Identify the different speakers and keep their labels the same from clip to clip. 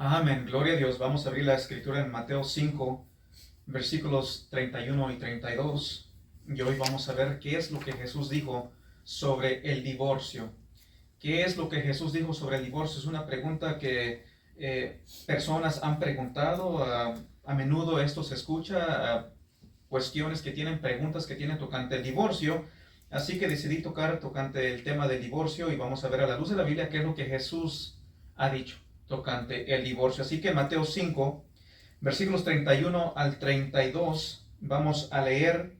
Speaker 1: Amén, gloria a Dios. Vamos a abrir la escritura en Mateo 5, versículos 31 y 32. Y hoy vamos a ver qué es lo que Jesús dijo sobre el divorcio. ¿Qué es lo que Jesús dijo sobre el divorcio? Es una pregunta que personas han preguntado. A menudo esto se escucha, cuestiones que tienen, preguntas que tienen tocante el divorcio. Así que decidí tocar tocante el tema del divorcio y vamos a ver a la luz de la Biblia qué es lo que Jesús ha dicho tocante el divorcio. Así que Mateo 5, versículos 31 al 32, vamos a leer,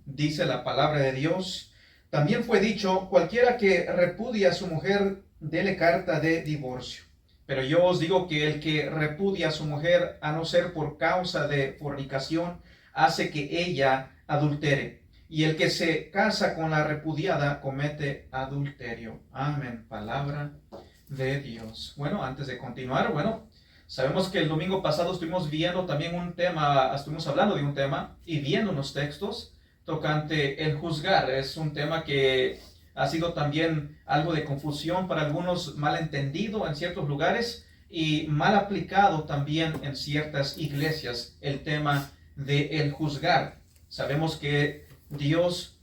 Speaker 1: dice la palabra de Dios. También fue dicho, cualquiera que repudia a su mujer, dele carta de divorcio. Pero yo os digo que el que repudia a su mujer, a no ser por causa de fornicación, hace que ella adultere. Y el que se casa con la repudiada comete adulterio. Amén. Palabra de Dios. Bueno, antes de continuar, sabemos que el domingo pasado estuvimos viendo también un tema, estuvimos hablando de un tema y viendo unos textos tocante el juzgar. Es un tema que ha sido también algo de confusión para algunos, mal entendido en ciertos lugares y mal aplicado también en ciertas iglesias, el tema de el juzgar. Sabemos que Dios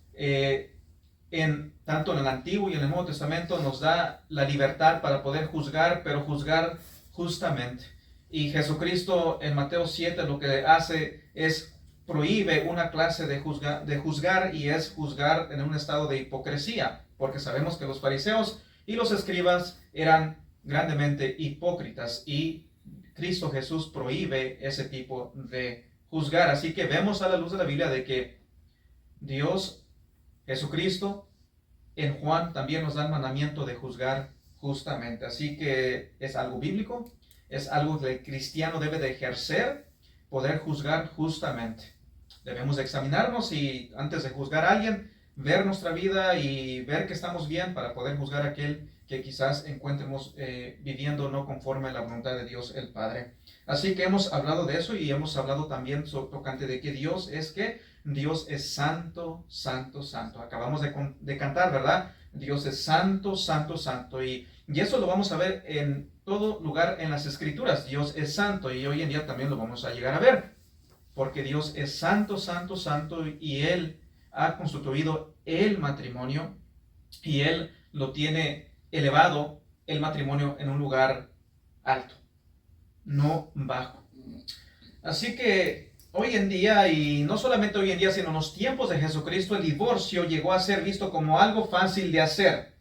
Speaker 1: tanto en el Antiguo y en el Nuevo Testamento nos da la libertad para poder juzgar, pero juzgar justamente. Y Jesucristo en Mateo 7 lo que hace es prohíbe una clase de juzgar y es juzgar en un estado de hipocresía, porque sabemos que los fariseos y los escribas eran grandemente hipócritas y Cristo Jesús prohíbe ese tipo de juzgar. Así que vemos a la luz de la Biblia de que Dios, Jesucristo, en Juan también nos da el mandamiento de juzgar justamente. Así que es algo bíblico, es algo que el cristiano debe de ejercer, poder juzgar justamente. Debemos de examinarnos y antes de juzgar a alguien, ver nuestra vida y ver que estamos bien para poder juzgar a aquel que quizás encontremos viviendo no conforme a la voluntad de Dios el Padre. Así que hemos hablado de eso y hemos hablado también tocante de que Dios es santo, santo, santo. Acabamos de cantar, ¿verdad? Dios es santo, santo, santo. Y eso lo vamos a ver en todo lugar en las Escrituras. Dios es santo y hoy en día también lo vamos a llegar a ver. Porque Dios es santo, santo, santo y Él ha constituido el matrimonio y Él lo tiene elevado, el matrimonio, en un lugar alto, no bajo. Así que hoy en día, y no solamente hoy en día, sino en los tiempos de Jesucristo, el divorcio llegó a ser visto como algo fácil de hacer.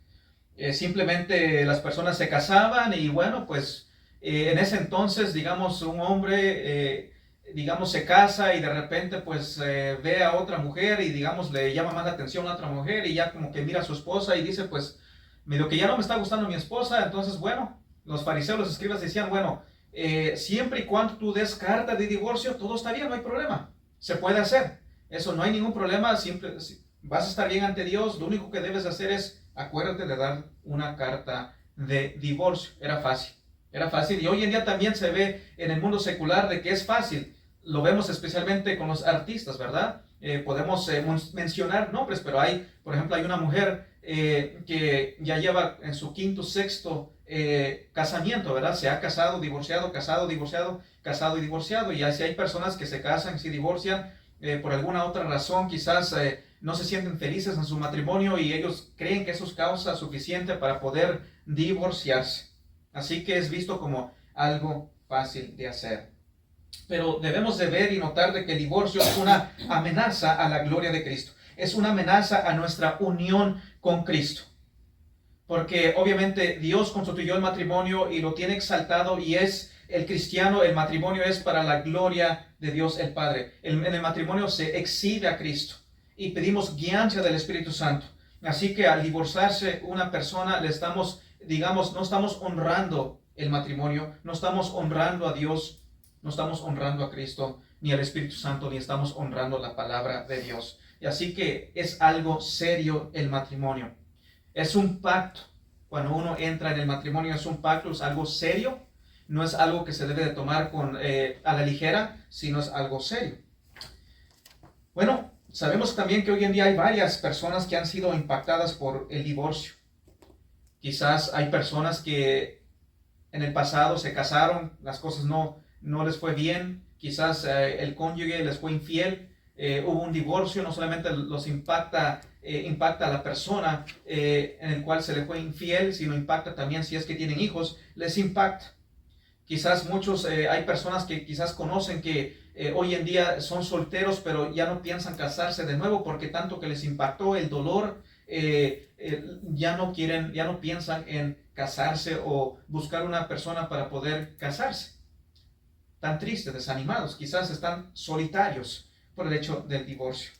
Speaker 1: Simplemente las personas se casaban y bueno, pues en ese entonces, digamos, un hombre, digamos, se casa y de repente pues ve a otra mujer y digamos le llama más la atención a otra mujer y ya como que mira a su esposa y dice pues, medio que ya no me está gustando mi esposa, entonces bueno, los fariseos, los escribas decían, bueno, siempre y cuando tú des carta de divorcio, todo está bien, no hay problema, se puede hacer, eso no hay ningún problema, siempre vas a estar bien ante Dios, lo único que debes hacer es acuérdate de dar una carta de divorcio. Era fácil y hoy en día también se ve en el mundo secular de que es fácil. Lo vemos especialmente con los artistas, ¿verdad? Podemos mencionar nombres, pero por ejemplo, hay una mujer que ya lleva en su quinto, sexto casamiento, ¿verdad? Se ha casado, divorciado, casado, divorciado, casado y divorciado. Y así hay personas que se casan y se divorcian por alguna otra razón, quizás no se sienten felices en su matrimonio y ellos creen que eso es causa suficiente para poder divorciarse. Así que es visto como algo fácil de hacer. Pero debemos de ver y notar de que el divorcio es una amenaza a la gloria de Cristo. Es una amenaza a nuestra unión con Cristo. Porque obviamente Dios constituyó el matrimonio y lo tiene exaltado y es el cristiano, el matrimonio es para la gloria de Dios el Padre. En el matrimonio se exhibe a Cristo y pedimos guianza del Espíritu Santo. Así que al divorciarse una persona le estamos, digamos, no estamos honrando el matrimonio, no estamos honrando a Dios, no estamos honrando a Cristo, ni al Espíritu Santo, ni estamos honrando la palabra de Dios. Y así que es algo serio el matrimonio. Es un pacto. Cuando uno entra en el matrimonio es un pacto, es algo serio. No es algo que se debe de tomar a la ligera, sino es algo serio. Bueno, sabemos también que hoy en día hay varias personas que han sido impactadas por el divorcio. Quizás hay personas que en el pasado se casaron, las cosas no les fue bien, quizás el cónyuge les fue infiel, hubo un divorcio, no solamente los impacta a la persona en el cual se le fue infiel, sino impacta también si es que tienen hijos, les impacta. Quizás hay personas que quizás conocen que hoy en día son solteros, pero ya no piensan casarse de nuevo porque tanto que les impactó el dolor, ya no piensan en casarse o buscar una persona para poder casarse. Tan tristes, desanimados, quizás están solitarios por el hecho del divorcio.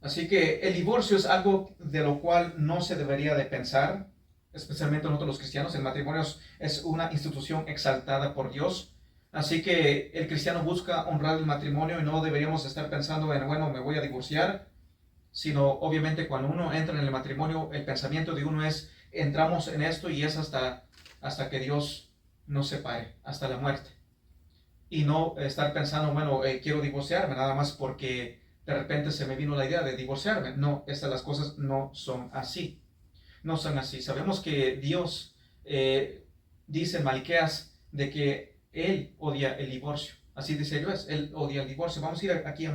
Speaker 1: Así que el divorcio es algo de lo cual no se debería de pensar, especialmente nosotros los cristianos. El matrimonio es una institución exaltada por Dios. Así que el cristiano busca honrar el matrimonio y no deberíamos estar pensando en, bueno, me voy a divorciar, sino obviamente cuando uno entra en el matrimonio, el pensamiento de uno es, entramos en esto y es hasta que Dios nos separe, hasta la muerte. Y no estar pensando, bueno, quiero divorciarme nada más porque de repente se me vino la idea de divorciarme. No, las cosas no son así. No son así. Sabemos que Dios dice en Malaquías de que Él odia el divorcio. Así dice Dios, Él odia el divorcio. Vamos a ir aquí a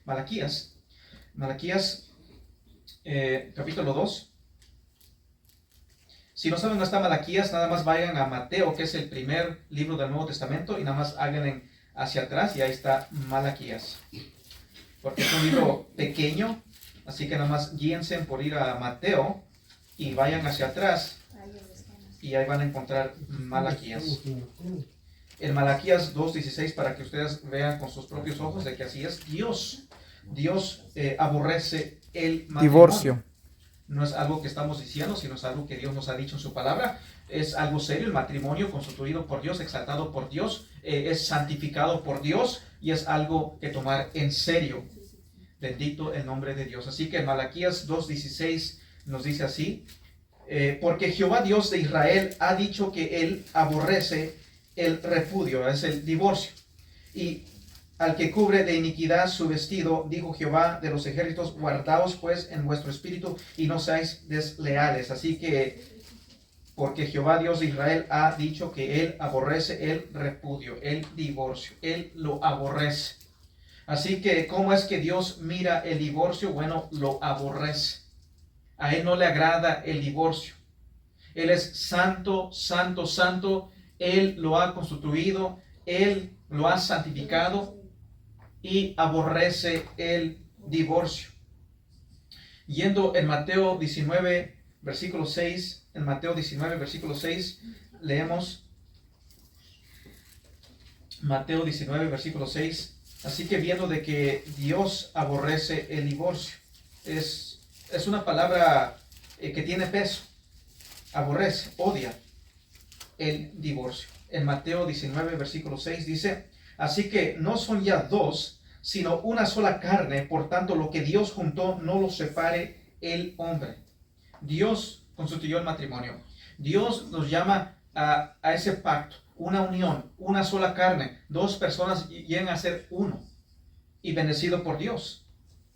Speaker 1: Malaquías. Malaquías capítulo 2. Si no saben dónde está Malaquías, nada más vayan a Mateo, que es el primer libro del Nuevo Testamento, y nada más hagan hacia atrás y ahí está Malaquías. Porque es un libro pequeño, así que nada más guíense por ir a Mateo y vayan hacia atrás y ahí van a encontrar Malaquías. En Malaquías 2:16, para que ustedes vean con sus propios ojos de que así es. Dios aborrece el matrimonio.
Speaker 2: Divorcio.
Speaker 1: No es algo que estamos diciendo, sino es algo que Dios nos ha dicho en su palabra. Es algo serio. El matrimonio constituido por Dios, exaltado por Dios, es santificado por Dios y es algo que tomar en serio. Bendito el nombre de Dios. Así que en Malaquías 2:16 nos dice así: porque Jehová Dios de Israel ha dicho que él aborrece el repudio, es el divorcio, y al que cubre de iniquidad su vestido, dijo Jehová de los ejércitos, guardaos pues en vuestro espíritu y no seáis desleales. Así que, porque Jehová Dios de Israel ha dicho que él aborrece el repudio, el divorcio, él lo aborrece. Así que, ¿cómo es que Dios mira el divorcio? Bueno, lo aborrece. A él no le agrada el divorcio. Él es santo, santo, santo. Él lo ha constituido, él lo ha santificado y aborrece el divorcio. Yendo en Mateo 19, versículo 6, en Mateo 19, versículo 6, leemos Mateo 19, versículo 6. Así que viendo de que Dios aborrece el divorcio, es una palabra que tiene peso. Aborrece, odia el divorcio. En Mateo 19, versículo 6 dice: así que no son ya dos, sino una sola carne, por tanto lo que Dios juntó no lo separe el hombre. Dios constituyó el matrimonio. Dios nos llama a ese pacto, una unión, una sola carne. Dos personas llegan a ser uno y bendecido por Dios.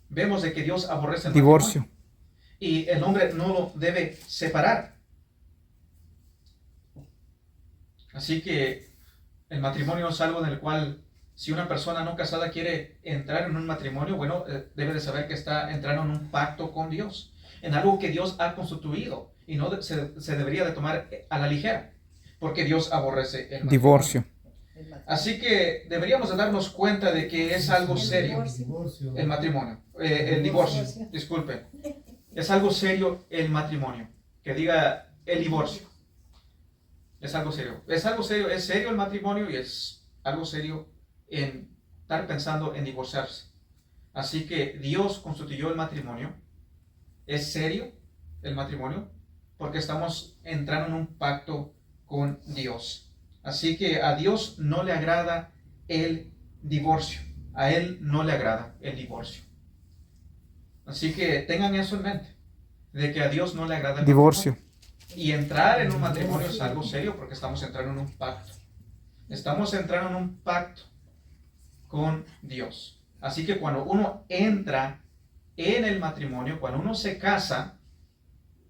Speaker 1: Vemos de que Dios aborrece el
Speaker 2: divorcio
Speaker 1: matrimonio y el hombre no lo debe separar. Así que el matrimonio es algo en el cual, si una persona no casada quiere entrar en un matrimonio, bueno, debe de saber que está entrando en un pacto con Dios, en algo que Dios ha constituido y no se debería de tomar a la ligera, porque Dios aborrece el matrimonio.
Speaker 2: Divorcio.
Speaker 1: Así que deberíamos de darnos cuenta de que es algo serio el matrimonio, el divorcio, disculpe. Es algo serio el matrimonio, que diga el divorcio. Es algo serio. Es serio el matrimonio y es algo serio en estar pensando en divorciarse. Así que Dios constituyó el matrimonio. Es serio el matrimonio porque estamos entrando en un pacto con Dios. Así que a Dios no le agrada el divorcio. A Él no le agrada el divorcio. Así que tengan eso en mente, de que a Dios no le agrada el
Speaker 2: divorcio.
Speaker 1: matrimonio. Y entrar en un matrimonio es algo serio porque estamos entrando en un pacto. Estamos entrando en un pacto con Dios. Así que cuando uno entra en el matrimonio, cuando uno se casa,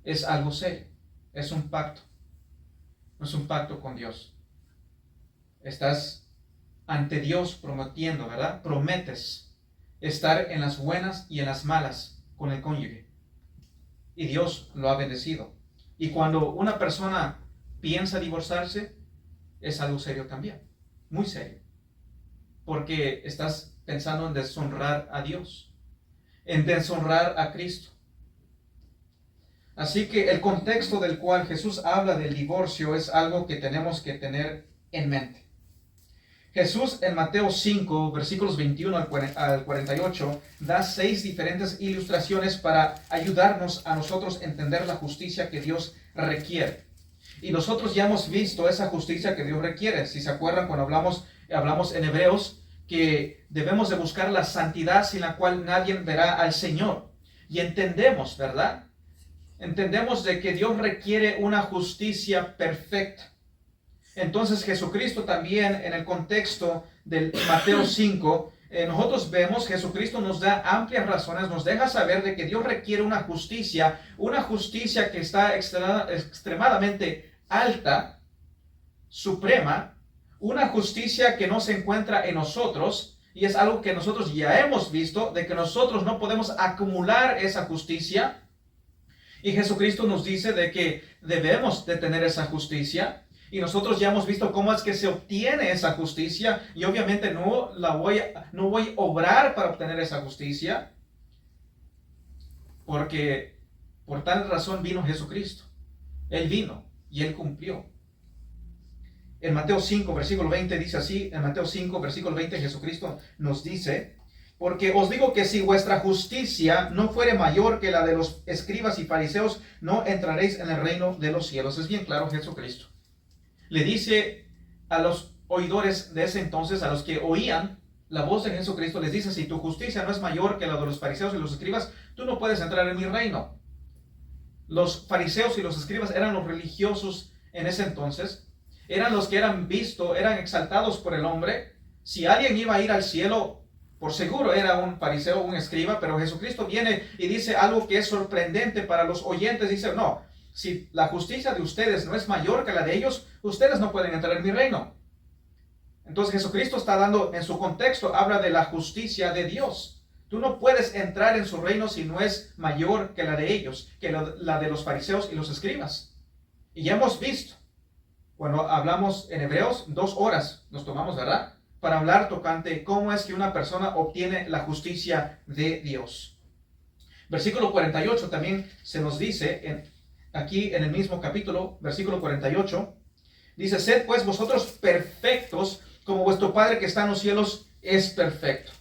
Speaker 1: es algo serio. Es un pacto. no es un pacto con Dios. Estás ante Dios prometiendo, ¿verdad? Prometes estar en las buenas y en las malas con el cónyuge. Y Dios lo ha bendecido. Y cuando una persona piensa divorciarse, es algo serio también, muy serio. Porque estás pensando en deshonrar a Dios, en deshonrar a Cristo. Así que el contexto del cual Jesús habla del divorcio es algo que tenemos que tener en mente. Jesús en Mateo 5, versículos 21 al 48, da 6 diferentes ilustraciones para ayudarnos a nosotros a entender la justicia que Dios requiere. Y nosotros ya hemos visto esa justicia que Dios requiere. Si se acuerdan, cuando hablamos en Hebreos, que debemos de buscar la santidad sin la cual nadie verá al Señor. Y entendemos, ¿verdad? Entendemos de que Dios requiere una justicia perfecta. Entonces Jesucristo también en el contexto del Mateo 5, nosotros vemos Jesucristo nos da amplias razones, nos deja saber de que Dios requiere una justicia que está extremadamente alta, suprema, una justicia que no se encuentra en nosotros, y es algo que nosotros ya hemos visto, de que nosotros no podemos acumular esa justicia, y Jesucristo nos dice de que debemos de tener esa justicia. Y nosotros ya hemos visto cómo es que se obtiene esa justicia. Y obviamente no voy a obrar para obtener esa justicia. Porque por tal razón vino Jesucristo. Él vino y Él cumplió. En Mateo 5, versículo 20 dice así. En Mateo 5, versículo 20 Jesucristo nos dice: porque os digo que si vuestra justicia no fuere mayor que la de los escribas y fariseos, no entraréis en el reino de los cielos. Es bien claro Jesucristo. Le dice a los oidores de ese entonces, a los que oían la voz de Jesucristo, les dice: si tu justicia no es mayor que la de los fariseos y los escribas, tú no puedes entrar en mi reino. Los fariseos y los escribas eran los religiosos en ese entonces, eran los que eran exaltados por el hombre. Si alguien iba a ir al cielo, por seguro era un fariseo o un escriba, pero Jesucristo viene y dice algo que es sorprendente para los oyentes. Dice: no, si la justicia de ustedes no es mayor que la de ellos, ustedes no pueden entrar en mi reino. Entonces Jesucristo está dando, en su contexto, habla de la justicia de Dios. Tú no puedes entrar en su reino si no es mayor que la de ellos, que la de los fariseos y los escribas. Y ya hemos visto, cuando hablamos en Hebreos, 2 horas nos tomamos, ¿verdad?, para hablar tocante cómo es que una persona obtiene la justicia de Dios. Versículo 48 también se nos dice, aquí en el mismo capítulo, versículo 48, dice: sed pues vosotros perfectos, como vuestro Padre que está en los cielos es perfecto.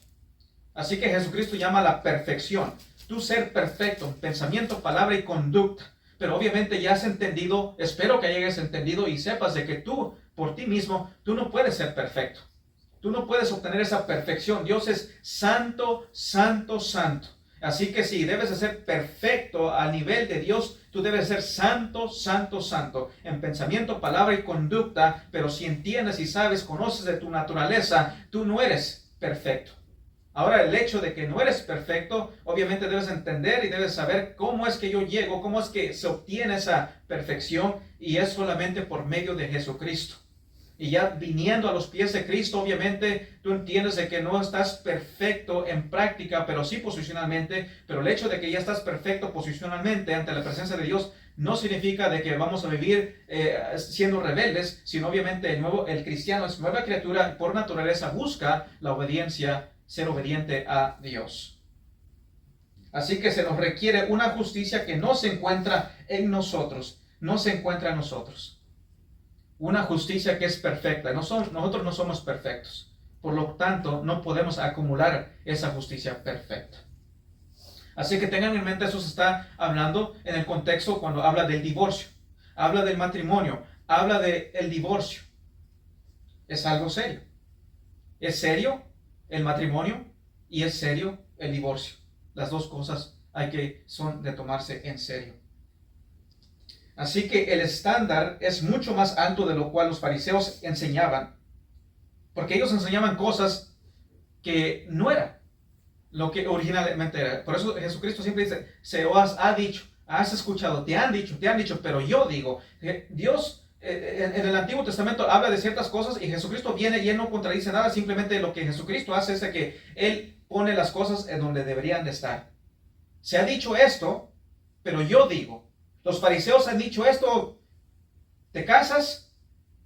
Speaker 1: Así que Jesucristo llama a la perfección. Tú ser perfecto en pensamiento, palabra y conducta. Pero obviamente ya has entendido, espero que hayas entendido y sepas de que tú, por ti mismo, tú no puedes ser perfecto. Tú no puedes obtener esa perfección. Dios es santo, santo, santo. Así que si debes de ser perfecto al nivel de Dios, tú debes ser santo, santo, santo, en pensamiento, palabra y conducta. Pero si entiendes y sabes, conoces de tu naturaleza, tú no eres perfecto. Ahora, el hecho de que no eres perfecto, obviamente debes entender y debes saber cómo es que yo llego, cómo es que se obtiene esa perfección, y es solamente por medio de Jesucristo. Y ya viniendo a los pies de Cristo, obviamente tú entiendes de que no estás perfecto en práctica, pero sí posicionalmente. Pero el hecho de que ya estás perfecto posicionalmente ante la presencia de Dios no significa de que vamos a vivir siendo rebeldes, sino obviamente el cristiano es nueva criatura y por naturaleza busca la obediencia, ser obediente a Dios. Así que se nos requiere una justicia que no se encuentra en nosotros, no se encuentra en nosotros. Una justicia que es perfecta. Nosotros no somos perfectos. Por lo tanto, no podemos acumular esa justicia perfecta. Así que tengan en mente, eso se está hablando en el contexto cuando habla del divorcio. Habla del matrimonio. Habla del divorcio. Es algo serio. Es serio el matrimonio y es serio el divorcio. Las dos cosas son de tomarse en serio. Así que el estándar es mucho más alto de lo cual los fariseos enseñaban, porque ellos enseñaban cosas que no era lo que originalmente era. Por eso Jesucristo siempre dice: se os ha dicho, has escuchado, te han dicho, pero yo digo. en el Antiguo Testamento habla de ciertas cosas y Jesucristo viene y Él no contradice nada, simplemente lo que Jesucristo hace es de que Él pone las cosas en donde deberían de estar. Se ha dicho esto, pero yo digo, los fariseos han dicho esto, te casas,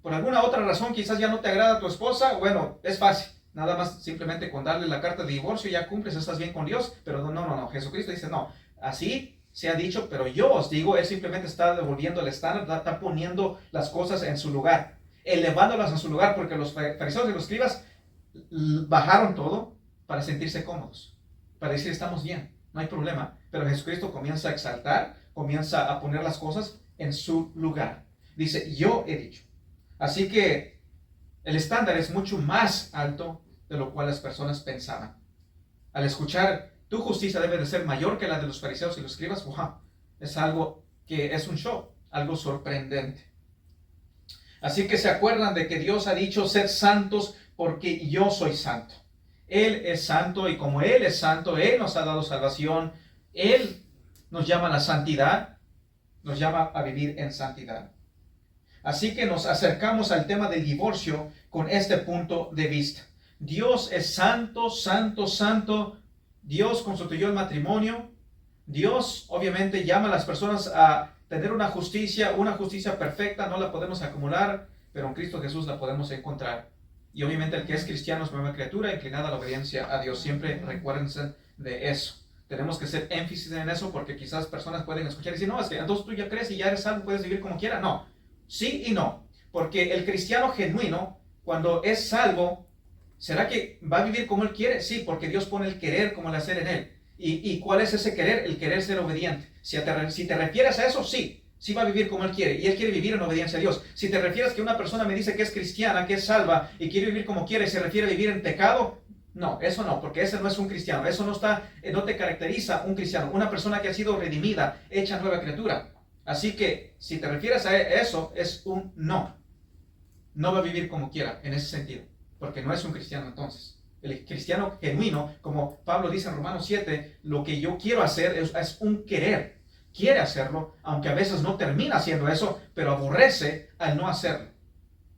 Speaker 1: por alguna otra razón quizás ya no te agrada tu esposa, bueno, es fácil, nada más simplemente con darle la carta de divorcio ya cumples, estás bien con Dios, pero no, Jesucristo dice no, así se ha dicho, pero yo os digo, Él simplemente está devolviendo el estándar, está poniendo las cosas en su lugar, elevándolas en su lugar, porque los fariseos y los escribas bajaron todo para sentirse cómodos, para decir estamos bien, no hay problema, pero Jesucristo comienza a exaltar, comienza a poner las cosas en su lugar. Dice, yo he dicho. Así que el estándar es mucho más alto de lo cual las personas pensaban. Al escuchar, tu justicia debe de ser mayor que la de los fariseos y los escribas, wow, es algo que es un show, algo sorprendente. Así que se acuerdan de que Dios ha dicho, sed santos porque yo soy santo. Él es santo y como Él es santo, Él nos ha dado salvación, Él nos llama a la santidad, nos llama a vivir en santidad. Así que nos acercamos al tema del divorcio con este punto de vista. Dios es santo, santo, santo. Dios constituyó el matrimonio. Dios obviamente llama a las personas a tener una justicia perfecta, no la podemos acumular, pero en Cristo Jesús la podemos encontrar. Y obviamente el que es cristiano es nueva criatura, inclinada a la obediencia a Dios. Siempre recuérdense de eso. Tenemos que hacer énfasis en eso porque quizás personas pueden escuchar y decir, no, es que entonces tú ya crees y ya eres salvo, puedes vivir como quieras. No, sí y no. Porque el cristiano genuino, cuando es salvo, ¿será que va a vivir como él quiere? Sí, porque Dios pone el querer como el hacer en él. ¿Y cuál es ese querer? El querer ser obediente. Si te refieres a eso, sí va a vivir como él quiere. Y él quiere vivir en obediencia a Dios. Si te refieres que una persona me dice que es cristiana, que es salva y quiere vivir como quiere y se refiere a vivir en pecado, no, eso no, porque ese no es un cristiano. Eso no te caracteriza un cristiano. Una persona que ha sido redimida, hecha nueva criatura. Así que si te refieres a eso, es un no. No va a vivir como quiera en ese sentido, porque no es un cristiano entonces. El cristiano genuino, como Pablo dice en Romanos 7, lo que yo quiero hacer es un querer. Quiere hacerlo, aunque a veces no termina haciendo eso, pero aborrece al no hacerlo.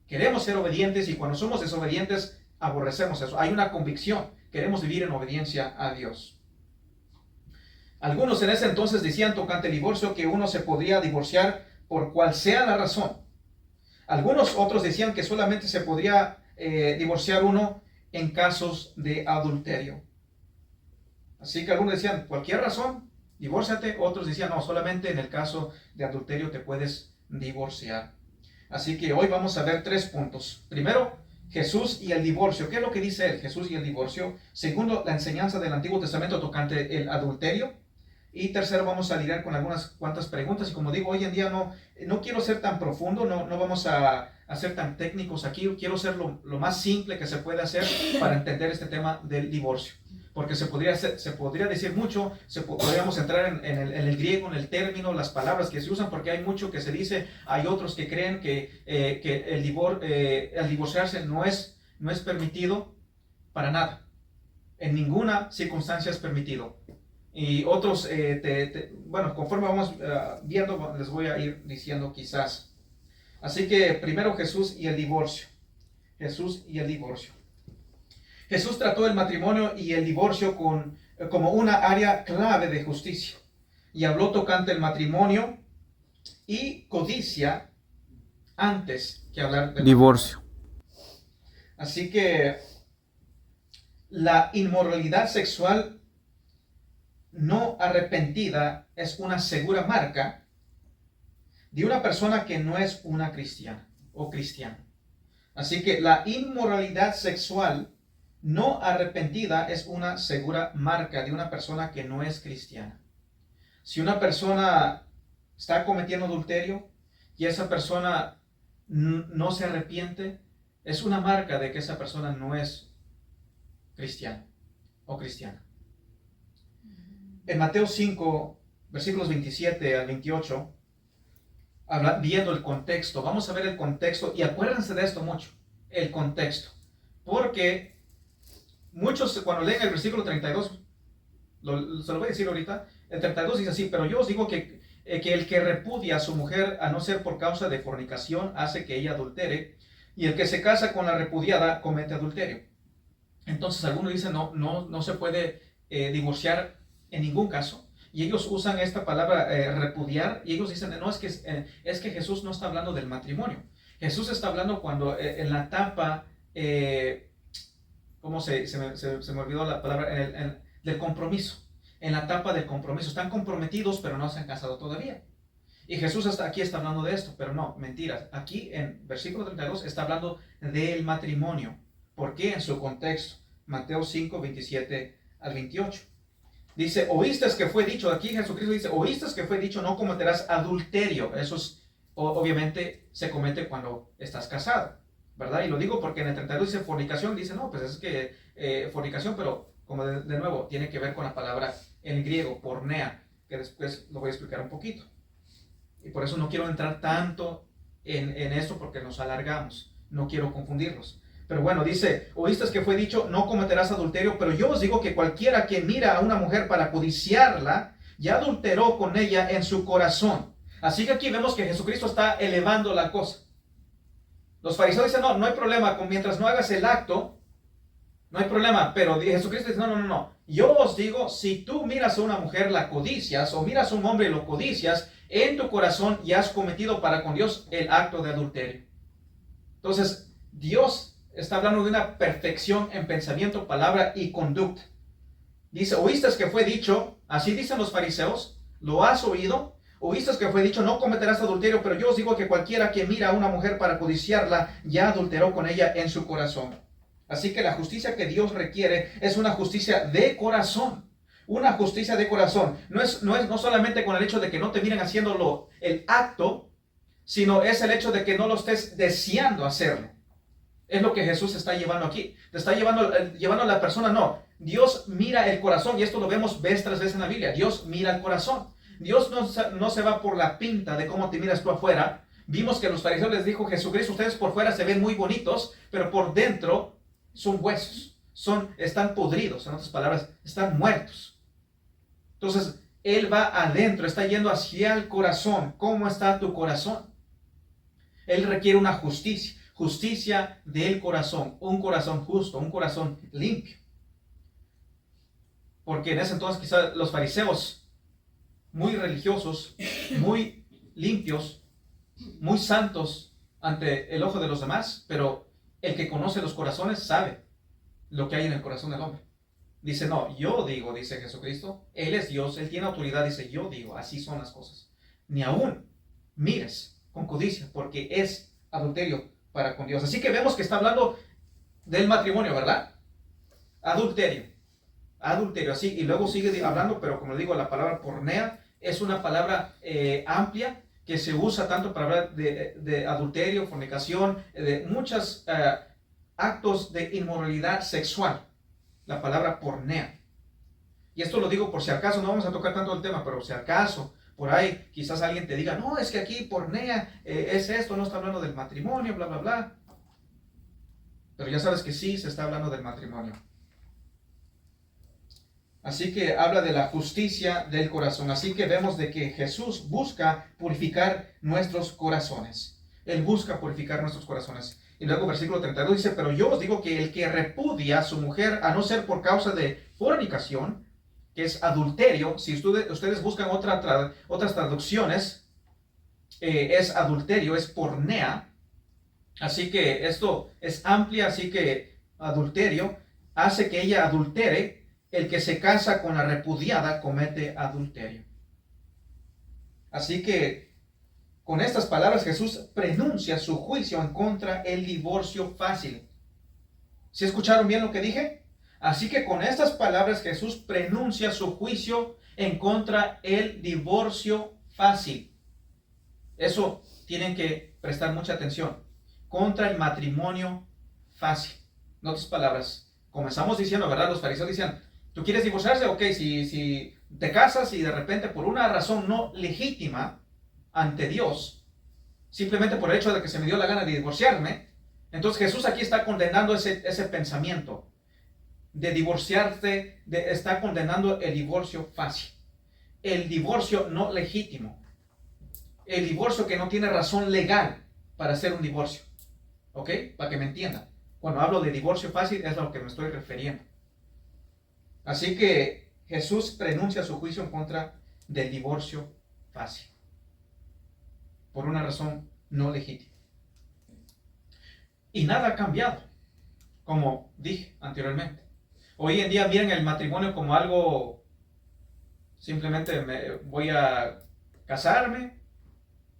Speaker 1: Queremos ser obedientes y cuando somos desobedientes, aborrecemos eso. Hay una convicción. Queremos vivir en obediencia a Dios. Algunos en ese entonces decían tocante el divorcio que uno se podría divorciar por cual sea la razón. Algunos otros decían que solamente se podría divorciar uno en casos de adulterio. Así que algunos decían, cualquier razón, divórciate. Otros decían, no, solamente en el caso de adulterio te puedes divorciar. Así que hoy vamos a ver 3 puntos. Primero, Jesús y el divorcio. ¿Qué es lo que dice él? Jesús y el divorcio. Segundo, la enseñanza del Antiguo Testamento tocante el adulterio. Y tercero, vamos a lidiar con algunas cuantas preguntas. Y como digo, hoy en día no quiero ser tan profundo, no vamos a ser tan técnicos aquí. Quiero ser lo más simple que se puede hacer para entender este tema del divorcio. Porque se podría decir mucho, podríamos entrar en el griego, en el término, las palabras que se usan, porque hay mucho que se dice. Hay otros que creen que el divorciarse no es permitido para nada. En ninguna circunstancia es permitido. Y otros, bueno, conforme vamos viendo, les voy a ir diciendo quizás. Así que primero Jesús y el divorcio. Jesús y el divorcio. Jesús trató el matrimonio y el divorcio como una área clave de justicia. Y habló tocante el matrimonio y codicia antes que hablar del divorcio. Así que la inmoralidad sexual no arrepentida es una segura marca de una persona que no es una cristiana o cristiano. Así que la inmoralidad sexual no arrepentida es una segura marca de una persona que no es cristiana. Si una persona está cometiendo adulterio y esa persona no se arrepiente, es una marca de que esa persona no es cristiana o cristiana. En Mateo 5, versículos 27 al 28, viendo el contexto, vamos a ver el contexto y acuérdense de esto mucho, el contexto, porque muchos cuando leen el versículo 32, se lo voy a decir ahorita, el 32 dice así, pero yo os digo que que el que repudia a su mujer a no ser por causa de fornicación hace que ella adultere, y el que se casa con la repudiada comete adulterio. Entonces algunos dicen no se puede divorciar en ningún caso. Y ellos usan esta palabra repudiar, y ellos dicen, no, es que Jesús no está hablando del matrimonio. Jesús está hablando cuando en la etapa, ¿cómo se me olvidó la palabra? Del compromiso. En la etapa del compromiso. Están comprometidos, pero no se han casado todavía. Y Jesús aquí está hablando de esto, pero no, mentiras. Aquí en versículo 32 está hablando del matrimonio. ¿Por qué? En su contexto. Mateo 5, 27 al 28. Dice, oíste que fue dicho, aquí Jesucristo dice, oíste que fue dicho, no cometerás adulterio. Eso es, obviamente se comete cuando estás casado, ¿verdad? Y lo digo porque en el 32 dice fornicación, dice, no, pues es que fornicación, pero como de nuevo, tiene que ver con la palabra en griego, pornea, que después lo voy a explicar un poquito. Y por eso no quiero entrar tanto en esto porque nos alargamos, no quiero confundirlos. Pero bueno, dice, oíste que fue dicho, no cometerás adulterio, pero yo os digo que cualquiera que mira a una mujer para codiciarla, ya adulteró con ella en su corazón. Así que aquí vemos que Jesucristo está elevando la cosa. Los fariseos dicen, no hay problema, mientras no hagas el acto, no hay problema. Pero Jesucristo dice, no. Yo os digo, si tú miras a una mujer, la codicias, o miras a un hombre y lo codicias, en tu corazón ya has cometido para con Dios el acto de adulterio. Entonces, Dios está hablando de una perfección en pensamiento, palabra y conducta. Dice, oíste que fue dicho, así dicen los fariseos, ¿lo has oído? Oíste que fue dicho, no cometerás adulterio, pero yo os digo que cualquiera que mira a una mujer para codiciarla, ya adulteró con ella en su corazón. Así que la justicia que Dios requiere es una justicia de corazón. Una justicia de corazón. No solamente con el hecho de que no te miren haciéndolo el acto, sino es el hecho de que no lo estés deseando hacerlo. Es lo que Jesús está llevando aquí. Te está llevando a la persona, no. Dios mira el corazón, y esto lo vemos vez tras vez en la Biblia. Dios mira el corazón. Dios no se va por la pinta de cómo te miras tú afuera. Vimos que los fariseos les dijo Jesucristo, ustedes por fuera se ven muy bonitos, pero por dentro son huesos. Están podridos, en otras palabras, están muertos. Entonces, Él va adentro, está yendo hacia el corazón. ¿Cómo está tu corazón? Él requiere una justicia. Justicia del corazón, un corazón justo, un corazón limpio. Porque en ese entonces quizás los fariseos, muy religiosos, muy limpios, muy santos ante el ojo de los demás, pero el que conoce los corazones sabe lo que hay en el corazón del hombre. Dice, no, yo digo, dice Jesucristo, Él es Dios, Él tiene autoridad, dice, yo digo, así son las cosas. Ni aún mires con codicia, porque es adulterio para con Dios. Así que vemos que está hablando del matrimonio, ¿verdad? Adulterio, así, y luego sigue hablando, pero como digo, la palabra pornea es una palabra amplia que se usa tanto para hablar de adulterio, fornicación, de muchos actos de inmoralidad sexual. La palabra pornea. Y esto lo digo por si acaso, no vamos a tocar tanto el tema, pero si acaso por ahí quizás alguien te diga, no, es que aquí pornea es esto, no está hablando del matrimonio, bla, bla, bla. Pero ya sabes que sí se está hablando del matrimonio. Así que habla de la justicia del corazón. Así que vemos de que Jesús busca purificar nuestros corazones. Él busca purificar nuestros corazones. Y luego versículo 32 dice, pero yo os digo que el que repudia a su mujer, a no ser por causa de fornicación, que es adulterio, si ustedes buscan otras traducciones, es adulterio, es pornea. Así que esto es amplia, así que adulterio hace que ella adultere. El que se casa con la repudiada comete adulterio. Así que con estas palabras Jesús pronuncia su juicio en contra del divorcio fácil. ¿Sí escucharon bien lo que dije? Así que con estas palabras Jesús pronuncia su juicio en contra del divorcio fácil. Eso tienen que prestar mucha atención. Contra el matrimonio fácil. En otras palabras, comenzamos diciendo, ¿verdad? Los fariseos decían, ¿tú quieres divorciarse? Ok, si te casas y de repente por una razón no legítima ante Dios, simplemente por el hecho de que se me dio la gana de divorciarme, entonces Jesús aquí está condenando ese pensamiento de divorciarte, está condenando el divorcio fácil, el divorcio no legítimo. el divorcio que no tiene razón legal para hacer un divorcio. ¿Ok? Para que me entiendan. Cuando hablo de divorcio fácil es a lo que me estoy refiriendo. Así que Jesús pronuncia su juicio en contra del divorcio fácil. Por una razón no legítima. Y nada ha cambiado, como dije anteriormente. Hoy en día miran el matrimonio como algo, simplemente voy a casarme,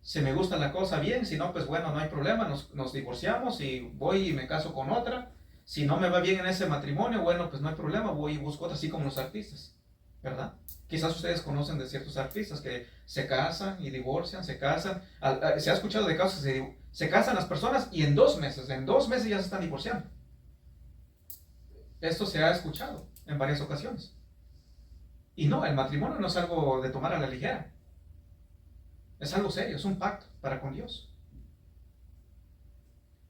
Speaker 1: si me gusta la cosa bien, si no, pues bueno, no hay problema, nos divorciamos y voy y me caso con otra. Si no me va bien en ese matrimonio, bueno, pues no hay problema, voy y busco otra, así como los artistas, ¿verdad? Quizás ustedes conocen de ciertos artistas que se casan y divorcian, se casan. Se ha escuchado de casos que se casan las personas y en 2 meses ya se están divorciando. Esto se ha escuchado en varias ocasiones. Y no, el matrimonio no es algo de tomar a la ligera. Es algo serio, es un pacto para con Dios.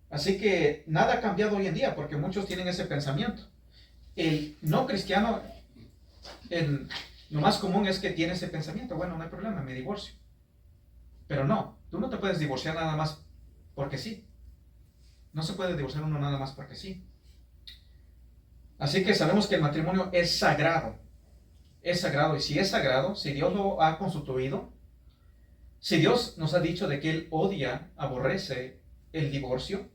Speaker 1: Así que nada ha cambiado hoy en día porque muchos tienen ese pensamiento. El no cristiano, lo más común es que tiene ese pensamiento. Bueno, no hay problema, me divorcio. Pero no, tú no te puedes divorciar nada más porque sí. No se puede divorciar uno nada más porque sí. Así que sabemos que el matrimonio es sagrado. Es sagrado. Y si es sagrado, si Dios lo ha constituido, si Dios nos ha dicho de que Él odia, aborrece el divorcio,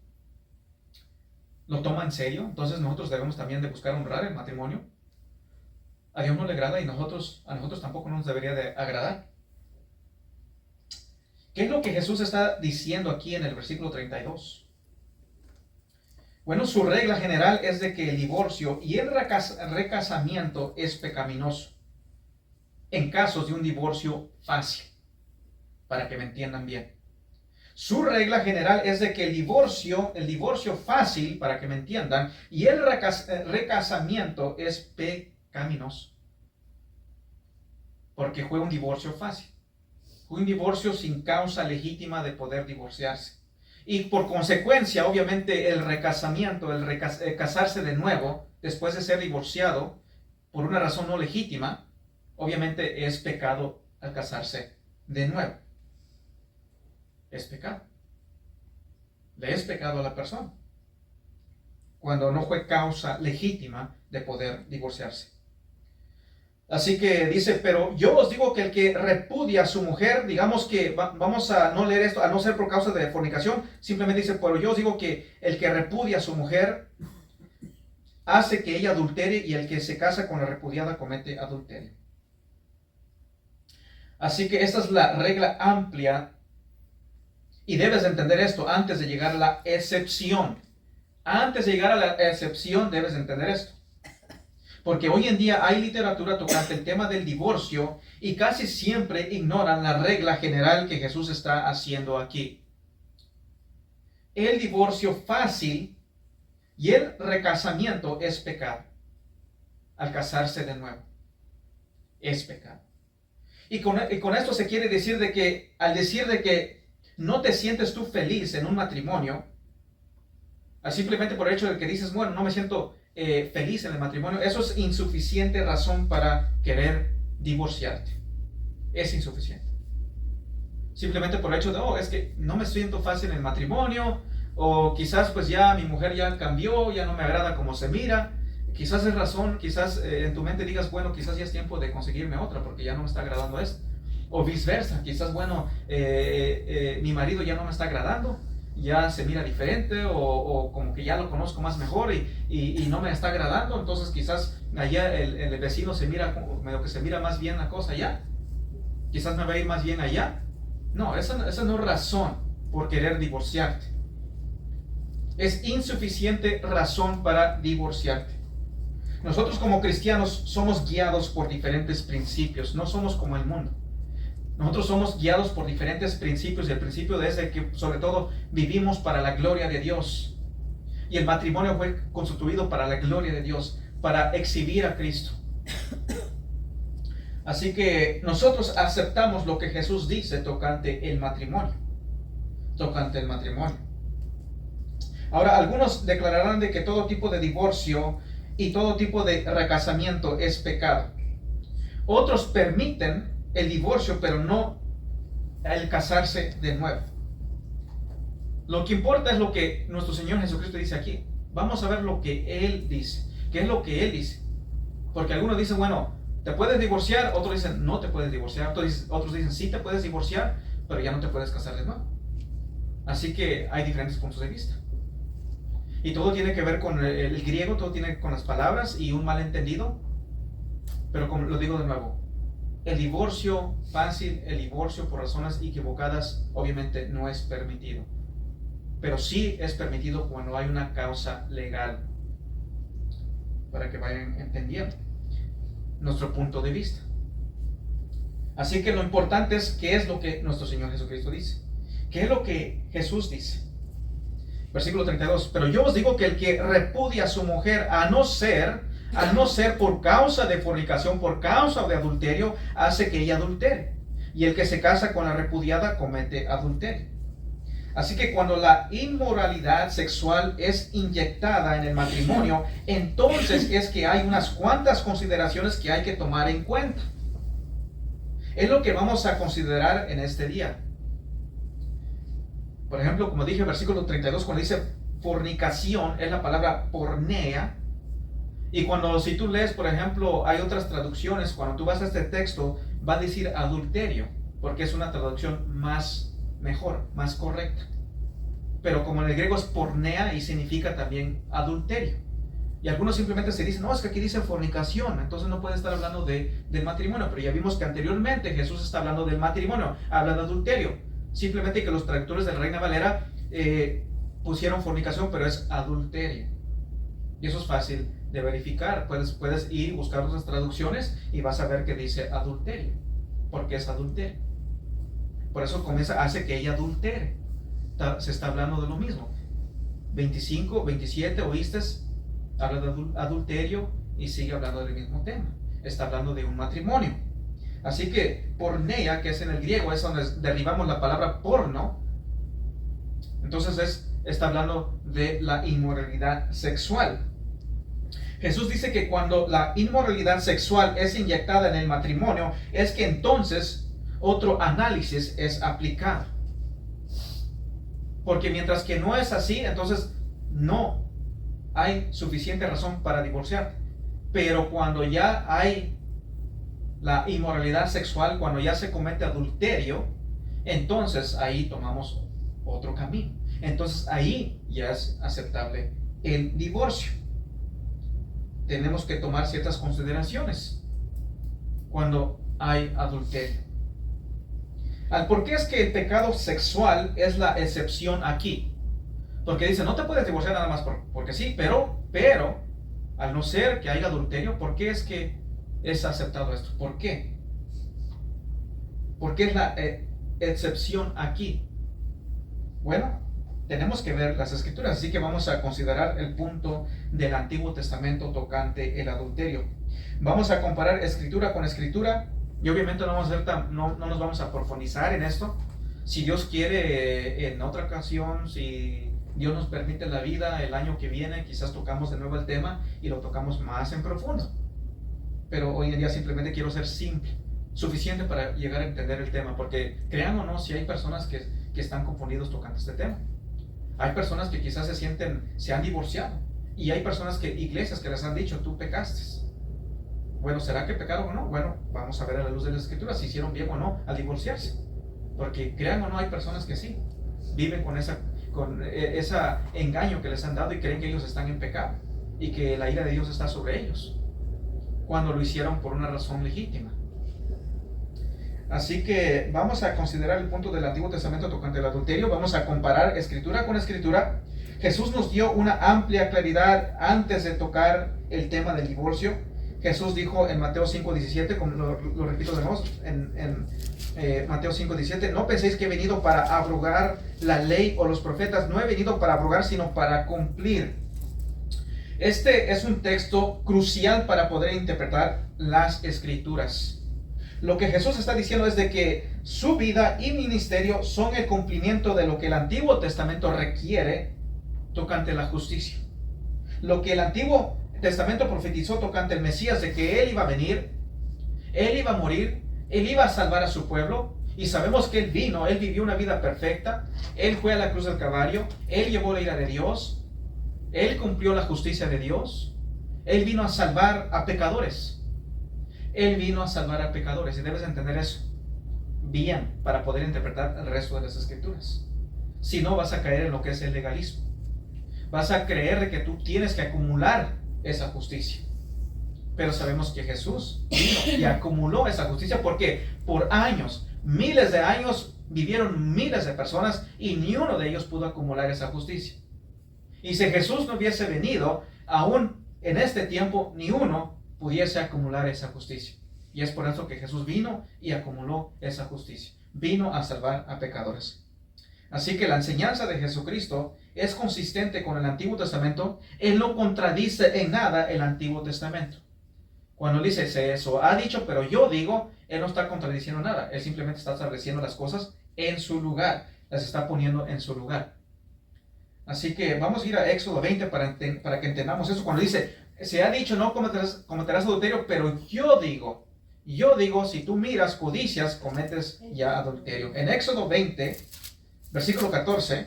Speaker 1: lo toma en serio, entonces nosotros debemos también de buscar honrar el matrimonio. A Dios no le agrada y a nosotros tampoco nos debería de agradar. ¿Qué es lo que Jesús está diciendo aquí en el versículo 32? Bueno, su regla general es de que el divorcio y el recasamiento es pecaminoso en casos de un divorcio fácil, para que me entiendan bien. Su regla general es de que el divorcio fácil, para que me entiendan, y el recasamiento es pecaminoso. Porque fue un divorcio fácil. Fue un divorcio sin causa legítima de poder divorciarse. Y por consecuencia, obviamente, el recasamiento, casarse de nuevo, después de ser divorciado, por una razón no legítima, obviamente es pecado al casarse de nuevo. Es pecado. Le es pecado a la persona cuando no fue causa legítima de poder divorciarse. Así que dice, pero yo os digo que el que repudia a su mujer, digamos que vamos a no leer esto, a no ser por causa de fornicación, simplemente dice, pero yo os digo que el que repudia a su mujer hace que ella adultere y el que se casa con la repudiada comete adulterio. Así que esta es la regla amplia. Y debes de entender esto antes de llegar a la excepción. Antes de llegar a la excepción debes de entender esto. Porque hoy en día hay literatura tocante el tema del divorcio y casi siempre ignoran la regla general que Jesús está haciendo aquí. El divorcio fácil y el recasamiento es pecado. Al casarse de nuevo, es pecado. Y con esto se quiere decir de que, al decir de que no te sientes tú feliz en un matrimonio, simplemente por el hecho de que dices, bueno, no me siento feliz en el matrimonio, eso es insuficiente razón para querer divorciarte. Es insuficiente. Simplemente por el hecho de, es que no me siento fácil en el matrimonio, o quizás pues ya mi mujer ya cambió, ya no me agrada como se mira. Quizás es razón, quizás en tu mente digas, bueno, quizás ya es tiempo de conseguirme otra porque ya no me está agradando esto. O viceversa, quizás, bueno, mi marido ya no me está agradando, ya se mira diferente o como que ya lo conozco más mejor y no me está agradando, entonces quizás allá el vecino se mira, medio que se mira más bien la cosa allá, quizás me va a ir más bien allá. No, esa no es razón por querer divorciarte. Es insuficiente razón para divorciarte. Nosotros como cristianos somos guiados por diferentes principios, no somos como el mundo. Nosotros somos guiados por diferentes principios y el principio es de que sobre todo vivimos para la gloria de Dios. Y el matrimonio fue constituido para la gloria de Dios, para exhibir a Cristo. Así que nosotros aceptamos lo que Jesús dice tocante el matrimonio. Tocante el matrimonio. Ahora, algunos declararán de que todo tipo de divorcio y todo tipo de recasamiento es pecado. Otros permiten el divorcio, pero no el casarse de nuevo. Lo que importa es lo que nuestro Señor Jesucristo dice aquí. Vamos a ver lo que Él dice. ¿Qué es lo que Él dice? Porque algunos dicen, bueno, te puedes divorciar, otros dicen, no te puedes divorciar, otros dicen, sí te puedes divorciar, pero ya no te puedes casar de nuevo. Así que hay diferentes puntos de vista. Y todo tiene que ver con el griego, todo tiene que ver con las palabras y un malentendido. Pero como lo digo de nuevo, el divorcio fácil, el divorcio por razones equivocadas, obviamente no es permitido. Pero sí es permitido cuando hay una causa legal. Para que vayan entendiendo nuestro punto de vista. Así que lo importante es qué es lo que nuestro Señor Jesucristo dice. ¿Qué es lo que Jesús dice? Versículo 32. Pero yo os digo que el que repudia a su mujer, a no ser por causa de fornicación, por causa de adulterio, hace que ella adultere. Y el que se casa con la repudiada comete adulterio. Así que cuando la inmoralidad sexual es inyectada en el matrimonio, entonces es que hay unas cuantas consideraciones que hay que tomar en cuenta. Es lo que vamos a considerar en este día. Por ejemplo, como dije en versículo 32, cuando dice fornicación, es la palabra pornea. Y si tú lees, por ejemplo, hay otras traducciones, cuando tú vas a este texto, va a decir adulterio, porque es una traducción mejor, más correcta. Pero como en el griego es pornea y significa también adulterio. Y algunos simplemente se dicen, no, es que aquí dice fornicación, entonces no puede estar hablando del matrimonio. Pero ya vimos que anteriormente Jesús está hablando del matrimonio, habla de adulterio. Simplemente que los traductores de Reina Valera pusieron fornicación, pero es adulterio. Y eso es fácil de verificar. Puedes ir y buscar otras traducciones y vas a ver que dice adulterio, porque es adulterio. Por eso hace que ella adultere. Se está hablando de lo mismo. 25, 27, ¿oíste? Habla de adulterio y sigue hablando del mismo tema. Está hablando de un matrimonio. Así que porneia, que es en el griego, es donde derivamos la palabra porno. Entonces está hablando de la inmoralidad sexual. Jesús dice que cuando la inmoralidad sexual es inyectada en el matrimonio, es que entonces otro análisis es aplicado. Porque mientras que no es así, entonces no hay suficiente razón para divorciar. Pero cuando ya hay la inmoralidad sexual, cuando ya se comete adulterio, entonces ahí tomamos otro camino. Entonces ahí ya es aceptable el divorcio. Tenemos que tomar ciertas consideraciones cuando hay adulterio. ¿Por qué es que el pecado sexual es la excepción aquí? Porque dice, no te puedes divorciar nada más porque sí, pero al no ser que haya adulterio, ¿por qué es que es aceptado esto? ¿Por qué? ¿Por qué es la excepción aquí? Bueno, tenemos que ver las escrituras, así que vamos a considerar el punto del Antiguo Testamento tocante el adulterio. Vamos a comparar escritura con escritura y obviamente no nos vamos a profundizar en esto. Si Dios quiere, en otra ocasión, si Dios nos permite la vida, el año que viene quizás tocamos de nuevo el tema y lo tocamos más en profundo. Pero hoy en día simplemente quiero ser simple, suficiente para llegar a entender el tema, porque crean o no, si hay personas que están confundidos tocando este tema. Hay personas que quizás se han divorciado, y hay iglesias que les han dicho, tú pecaste. Bueno, ¿será que pecaron o no? Bueno, vamos a ver a la luz de las escrituras si hicieron bien o no al divorciarse. Porque crean o no, hay personas que sí viven con ese engaño que les han dado y creen que ellos están en pecado y que la ira de Dios está sobre ellos, cuando lo hicieron por una razón legítima. Así que vamos a considerar el punto del Antiguo Testamento tocante el adulterio. Vamos a comparar escritura con escritura. Jesús nos dio una amplia claridad antes de tocar el tema del divorcio. Jesús dijo en Mateo 5:17, como lo repito de nuevo, en Mateo 5:17, no penséis que he venido para abrogar la ley o los profetas. No he venido para abrogar, sino para cumplir. Este es un texto crucial para poder interpretar las escrituras. Lo que Jesús está diciendo es de que su vida y ministerio son el cumplimiento de lo que el Antiguo Testamento requiere tocante la justicia. Lo que el Antiguo Testamento profetizó tocante el Mesías, de que Él iba a venir, Él iba a morir, Él iba a salvar a su pueblo, Y sabemos que Él vino, Él vivió una vida perfecta, Él fue a la cruz del Calvario, Él llevó la ira de Dios, Él cumplió la justicia de Dios, Él vino a salvar a pecadores. Él vino a salvar a pecadores y debes entender eso bien para poder interpretar el resto de las escrituras. Si no, vas a caer en lo que es el legalismo. Vas a creer que tú tienes que acumular esa justicia. Pero sabemos que Jesús vino y acumuló esa justicia porque por años, miles de años, vivieron miles de personas y ni uno de ellos pudo acumular esa justicia. Y si Jesús no hubiese venido, aún en este tiempo, ni uno pudiese acumular esa justicia. Y es por eso que Jesús vino y acumuló esa justicia. Vino a salvar a pecadores. Así que la enseñanza de Jesucristo es consistente con el Antiguo Testamento. Él no contradice en nada el Antiguo Testamento. Cuando dice eso ha dicho, pero yo digo, Él no está contradiciendo nada. Él simplemente está estableciendo las cosas en su lugar. Las está poniendo en su lugar. Así que vamos a ir a Éxodo 20 para que entendamos eso. Cuando dice, se ha dicho, no cometerás adulterio, pero yo digo, si tú miras, codicias, cometes ya adulterio. En Éxodo 20, versículo 14,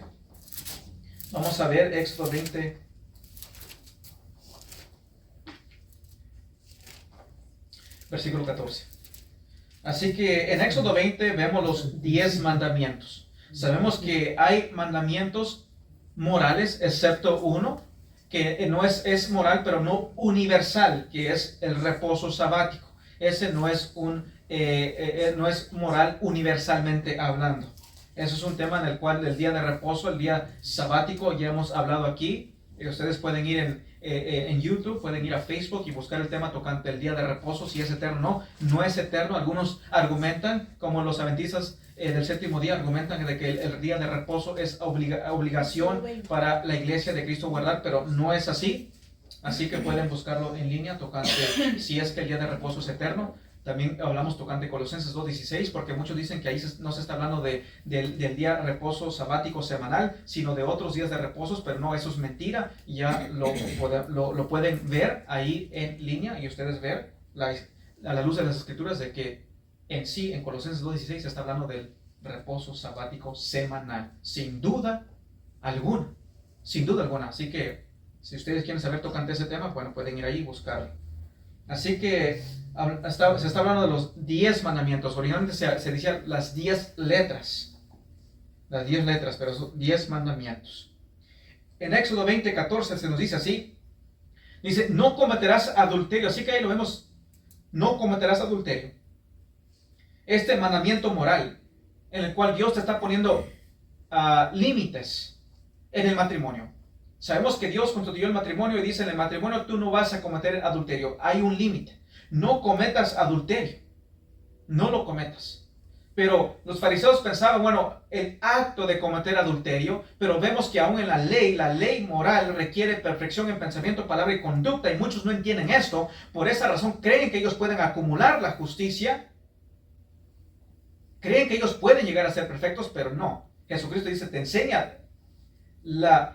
Speaker 1: vamos a ver Éxodo 20, versículo 14. Así que en Éxodo 20 vemos los 10 mandamientos. Sabemos que hay mandamientos morales, excepto uno, que no es moral, pero no universal, que es el reposo sabático. Ese no es no es moral universalmente hablando. Eso es un tema en el cual el día de reposo, el día sabático, ya hemos hablado aquí. Ustedes pueden ir en YouTube, pueden ir a Facebook y buscar el tema tocante el día de reposo, si es eterno. No es eterno. Algunos argumentan, como los adventistas del séptimo día, argumentan de que el día de reposo es obligación para la iglesia de Cristo guardar, pero no es así. Así que pueden buscarlo en línea tocante si es que el día de reposo es eterno. También hablamos tocante Colosenses 2:16, porque muchos dicen que ahí no se está hablando del día de reposo sabático semanal, sino de otros días de reposos, pero no, eso es mentira. Ya lo pueden ver ahí en línea y ustedes ver a la luz de las escrituras de que en sí, en Colosenses 2:16 se está hablando del reposo sabático semanal, sin duda alguna, sin duda alguna. Así que si ustedes quieren saber tocante ese tema, bueno, pueden ir ahí y buscarlo. Así que se está hablando de los 10 mandamientos. Originalmente se decían las 10 letras. Las 10 letras, pero son 10 mandamientos. En Éxodo 20:14 se nos dice así. Dice, no cometerás adulterio. Así que ahí lo vemos. No cometerás adulterio. Este mandamiento moral, en el cual Dios te está poniendo límites en el matrimonio. Sabemos que Dios constituyó el matrimonio y dice en el matrimonio tú no vas a cometer adulterio. Hay un límite. No cometas adulterio. No lo cometas. Pero los fariseos pensaban, bueno, el acto de cometer adulterio, pero vemos que aún en la ley moral requiere perfección en pensamiento, palabra y conducta, y muchos no entienden esto. Por esa razón creen que ellos pueden acumular la justicia. Creen que ellos pueden llegar a ser perfectos, pero no. Jesucristo dice, te enseña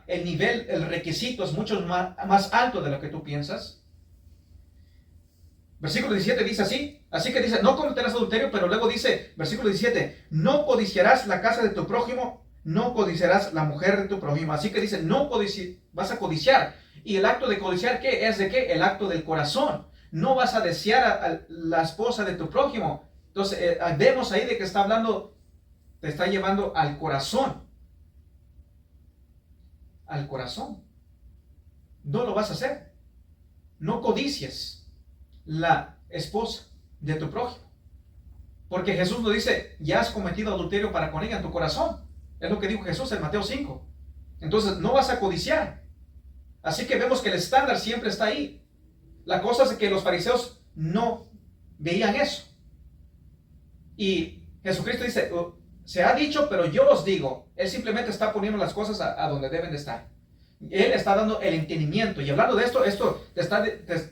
Speaker 1: el nivel, el requisito es mucho más alto de lo que tú piensas. Versículo 17 dice así que dice, no cometerás adulterio, pero luego dice, versículo 17, no codiciarás la casa de tu prójimo, no codiciarás la mujer de tu prójimo. Así que dice, no vas a codiciar. Y el acto de codiciar, ¿qué es de qué? El acto del corazón. No vas a desear a la esposa de tu prójimo. Entonces, vemos ahí de que está hablando, te está llevando al corazón. Al corazón. No lo vas a hacer. No codicies la esposa de tu prójimo. Porque Jesús nos dice, ya has cometido adulterio para con ella en tu corazón. Es lo que dijo Jesús en Mateo 5. Entonces, no vas a codiciar. Así que vemos que el estándar siempre está ahí. La cosa es que los fariseos no veían eso. Y Jesucristo dice, se ha dicho, pero yo os digo. Él simplemente está poniendo las cosas a donde deben de estar. Él está dando el entendimiento. Y hablando de esto te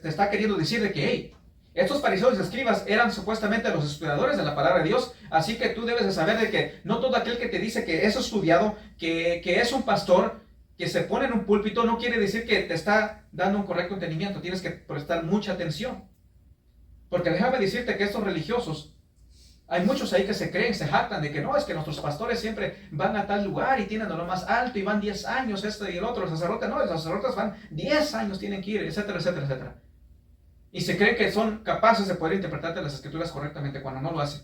Speaker 1: está queriendo decir de que, hey, estos fariseos y escribas eran supuestamente los estudiadores de la palabra de Dios. Así que tú debes de saber de que no todo aquel que te dice que es estudiado, que es un pastor, que se pone en un púlpito, no quiere decir que te está dando un correcto entendimiento. Tienes que prestar mucha atención. Porque déjame decirte que estos religiosos Hay muchos ahí que se creen, se jactan de que no, es que nuestros pastores siempre van a tal lugar y tienen lo más alto y van 10 años este y el otro. Los sacerdotes no, los sacerdotes van 10 años, tienen que ir, etcétera, etcétera, etcétera. Y se cree que son capaces de poder interpretar las escrituras correctamente cuando no lo hacen.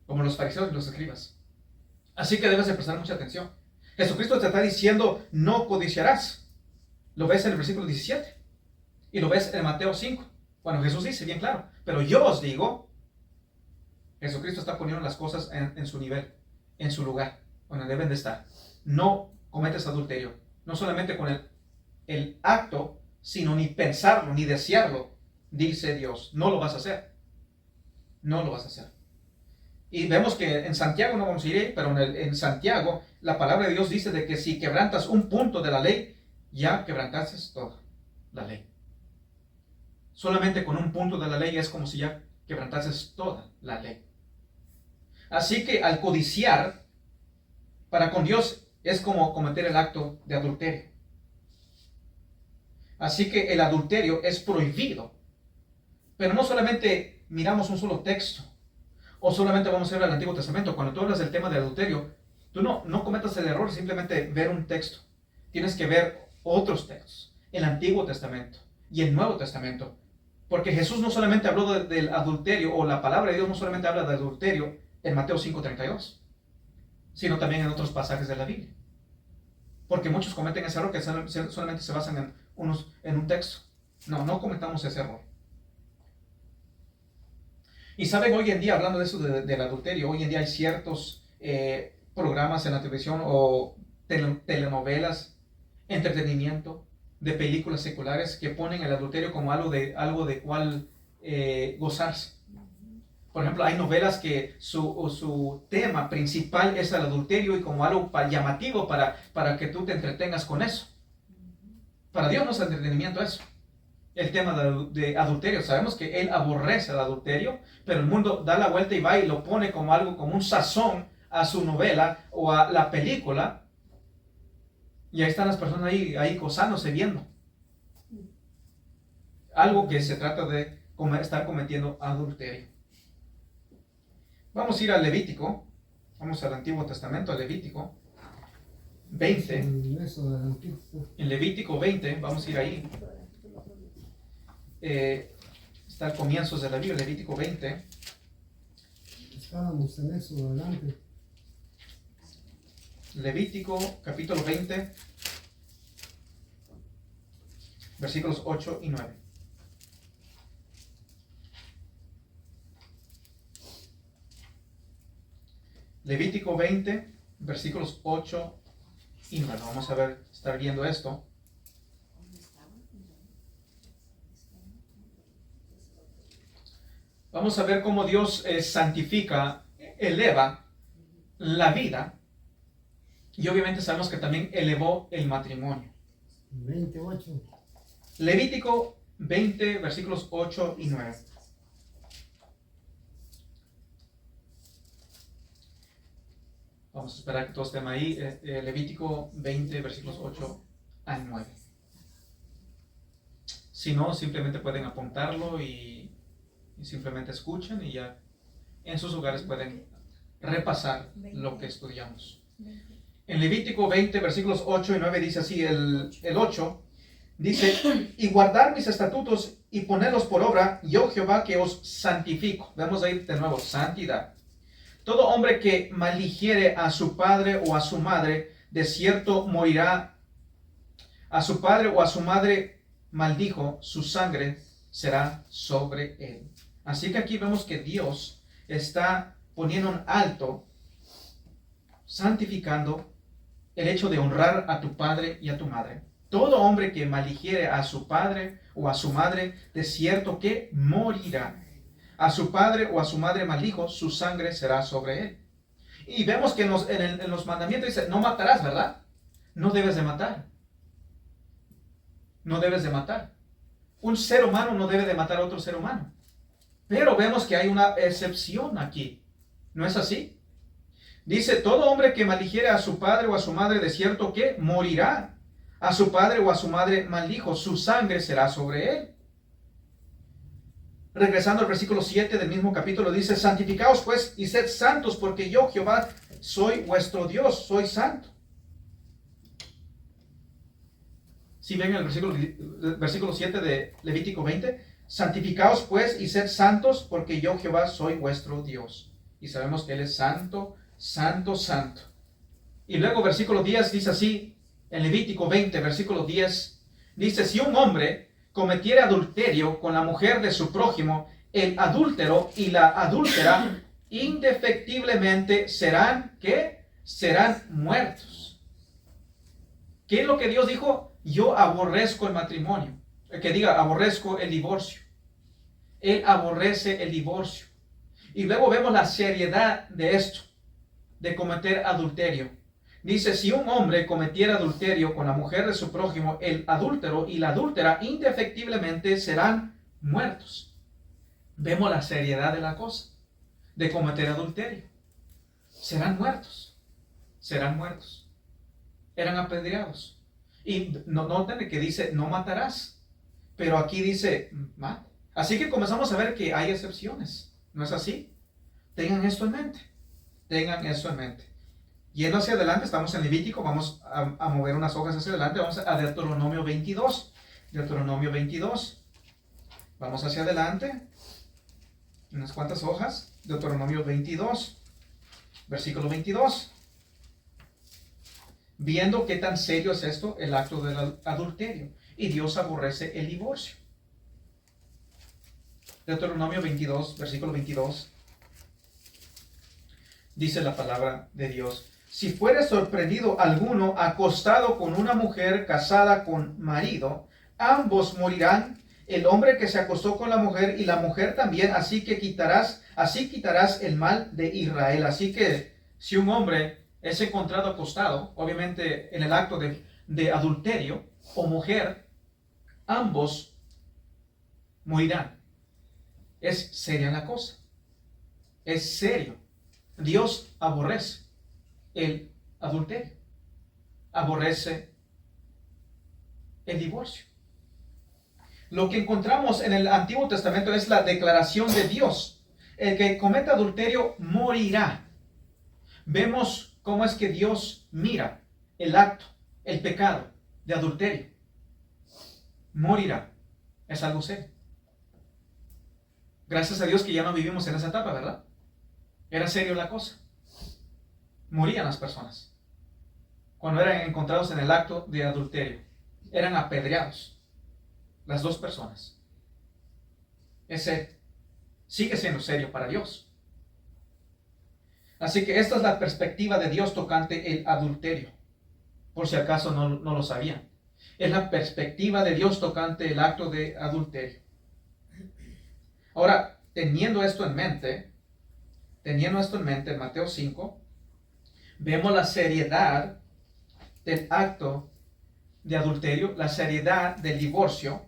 Speaker 1: Como los fariseos y los escribas. Así que debes de prestar mucha atención. Jesucristo te está diciendo, no codiciarás. Lo ves en el versículo 17. Y lo ves en Mateo 5. Bueno, Jesús dice bien claro, pero yo os digo, Jesucristo está poniendo las cosas en su nivel, en su lugar, donde deben de estar. No cometes adulterio, no solamente con el acto, sino ni pensarlo, ni desearlo, dice Dios. No lo vas a hacer. No lo vas a hacer. Y vemos que en Santiago, no vamos a ir ahí, pero en Santiago, la palabra de Dios dice de que si quebrantas un punto de la ley, ya quebrantaste toda la ley. Solamente con un punto de la ley es como si ya quebrantases toda la ley. Así que al codiciar, para con Dios es como cometer el acto de adulterio. Así que el adulterio es prohibido. Pero no solamente miramos un solo texto, o solamente vamos a ver el Antiguo Testamento. Cuando tú hablas del tema de adulterio, tú no cometas el error de simplemente ver un texto. Tienes que ver otros textos, el Antiguo Testamento y el Nuevo Testamento. Porque Jesús no solamente habló del adulterio, o la palabra de Dios no solamente habla de adulterio en Mateo 5:32, sino también en otros pasajes de la Biblia. Porque muchos cometen ese error que solamente se basan en un texto. No cometamos ese error. Y saben, hoy en día, hablando de eso del adulterio, hoy en día hay ciertos programas en la televisión o telenovelas, entretenimiento, de películas seculares que ponen el adulterio como algo de cual gozarse. Por ejemplo, hay novelas que su tema principal es el adulterio y como algo llamativo para que tú te entretengas con eso. Para Dios no es entretenimiento eso. El tema de adulterio, sabemos que Él aborrece el adulterio, pero el mundo da la vuelta y va y lo pone como algo, como un sazón a su novela o a la película. Y ahí están las personas ahí gozándose, viendo. Algo que se trata de estar cometiendo adulterio. Vamos a ir al Levítico. Vamos al Antiguo Testamento, al Levítico 20. En Levítico 20, vamos a ir ahí. Está al comienzo de la Biblia, Levítico 20.
Speaker 2: Estábamos en eso, adelante.
Speaker 1: Levítico capítulo 20, versículos 8 y 9. Levítico 20, versículos 8 y 9. Vamos a estar viendo esto. Vamos a ver cómo Dios santifica, eleva la vida. Y obviamente sabemos que también elevó el matrimonio.
Speaker 2: 28.
Speaker 1: Levítico 20, versículos 8 y 9. Vamos a esperar que todos estén ahí. Levítico 20, versículos 8 al 9. Si no, simplemente pueden apuntarlo y simplemente escuchen y ya en sus hogares pueden repasar lo que estudiamos. En Levítico 20, versículos 8 y 9 dice así, el 8 dice, y guardar mis estatutos y ponerlos por obra, yo Jehová que os santifico. Vemos ahí de nuevo, santidad. Todo hombre que maldijere a su padre o a su madre, de cierto morirá. A su padre o a su madre maldijo, su sangre será sobre él. Así que aquí vemos que Dios está poniendo en alto, santificando el hecho de honrar a tu padre y a tu madre. Todo hombre que maldijere a su padre o a su madre, de cierto que morirá. A su padre o a su madre maldijo, su sangre será sobre él. Y vemos que en los mandamientos dice, no matarás, ¿verdad? No debes de matar. No debes de matar. Un ser humano no debe de matar a otro ser humano. Pero vemos que hay una excepción aquí. ¿No es así? Dice, todo hombre que maldijere a su padre o a su madre, de cierto que morirá. A su padre o a su madre maldijo, su sangre será sobre él. regresando al versículo 7 del mismo capítulo, dice, santificaos pues y sed santos, porque yo, Jehová, soy vuestro Dios, soy santo. Si ven el versículo 7 de Levítico 20, santificaos pues y sed santos, porque yo, Jehová, soy vuestro Dios. Y sabemos que Él es santo, santo, santo. Y luego versículo 10 dice así, en Levítico 20, versículo 10, dice, si un hombre cometiera adulterio con la mujer de su prójimo, el adúltero y la adúltera indefectiblemente serán, ¿qué? Serán muertos. ¿Qué es lo que Dios dijo? Yo aborrezco el matrimonio. Que diga, aborrezco el divorcio. Él aborrece el divorcio. Y luego vemos la seriedad de esto, de cometer adulterio. Dice, si un hombre cometiera adulterio con la mujer de su prójimo, el adúltero y la adúltera indefectiblemente serán muertos. Vemos la seriedad de la cosa, de cometer adulterio. Serán muertos. Serán muertos. Eran apedreados. Y noten que dice, no matarás. Pero aquí dice, mata. Así que comenzamos a ver que hay excepciones. ¿No es así? Tengan esto en mente. Tengan eso en mente. Yendo hacia adelante, estamos en Levítico, vamos a mover unas hojas hacia adelante, vamos a Deuteronomio 22. Deuteronomio 22. Vamos hacia adelante. Unas cuantas hojas. Deuteronomio 22. Versículo 22. Viendo qué tan serio es esto, el acto del adulterio. Y Dios aborrece el divorcio. Deuteronomio 22, versículo 22. Dice la palabra de Dios. Si fuere sorprendido alguno acostado con una mujer casada con marido, ambos morirán, el hombre que se acostó con la mujer y la mujer también, así quitarás el mal de Israel. Así que si un hombre es encontrado acostado, obviamente en el acto de adulterio, o mujer, ambos morirán. Es seria la cosa. Es serio. Dios aborrece el adulterio. Aborrece el divorcio. Lo que encontramos en el Antiguo Testamento es la declaración de Dios. El que cometa adulterio morirá. Vemos cómo es que Dios mira el acto, el pecado de adulterio. Morirá. Es algo serio. Gracias a Dios que ya no vivimos en esa etapa, ¿verdad? Era serio la cosa. Morían las personas cuando eran encontrados en el acto de adulterio. Eran apedreados las dos personas. Ese sigue siendo serio para Dios. Así que esta es la perspectiva de Dios tocante el adulterio, por si acaso no lo sabían. Es la perspectiva de Dios tocante el acto de adulterio. Ahora, teniendo esto en mente, en Mateo 5, vemos la seriedad del acto de adulterio, la seriedad del divorcio.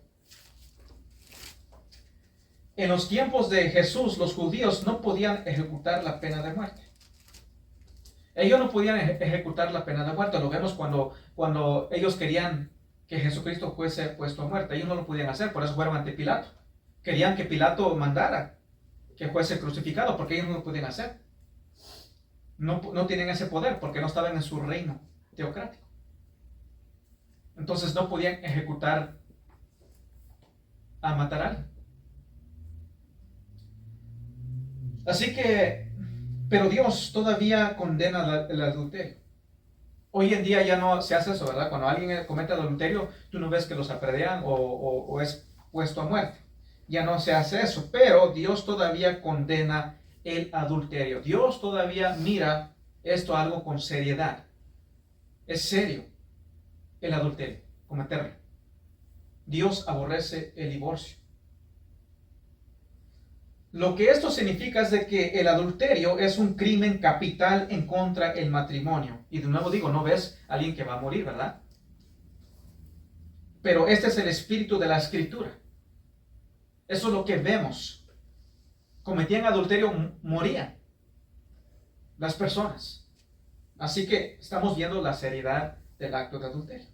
Speaker 1: En los tiempos de Jesús, los judíos no podían ejecutar la pena de muerte. Ellos no podían ejecutar la pena de muerte. Lo vemos cuando ellos querían que Jesucristo fuese puesto a muerte. Ellos no lo podían hacer, por eso fueron ante Pilato. Querían que Pilato mandara que fuese crucificado, porque ellos no lo podían hacer. No tienen ese poder, porque no estaban en su reino teocrático. Entonces no podían ejecutar a matar a alguien. Así que, pero Dios todavía condena el adulterio. Hoy en día ya no se hace eso, ¿verdad? Cuando alguien comete adulterio, tú no ves que los apedrean o es puesto a muerte. Ya no se hace eso, pero Dios todavía condena el adulterio. Dios todavía mira esto algo con seriedad. Es serio el adulterio, cometerlo. Dios aborrece el divorcio. Lo que esto significa es de que el adulterio es un crimen capital en contra del matrimonio. Y de nuevo digo, no ves a alguien que va a morir, ¿verdad? Pero este es el espíritu de la Escritura. Eso es lo que vemos. Cometían adulterio, morían las personas. Así que estamos viendo la seriedad del acto de adulterio.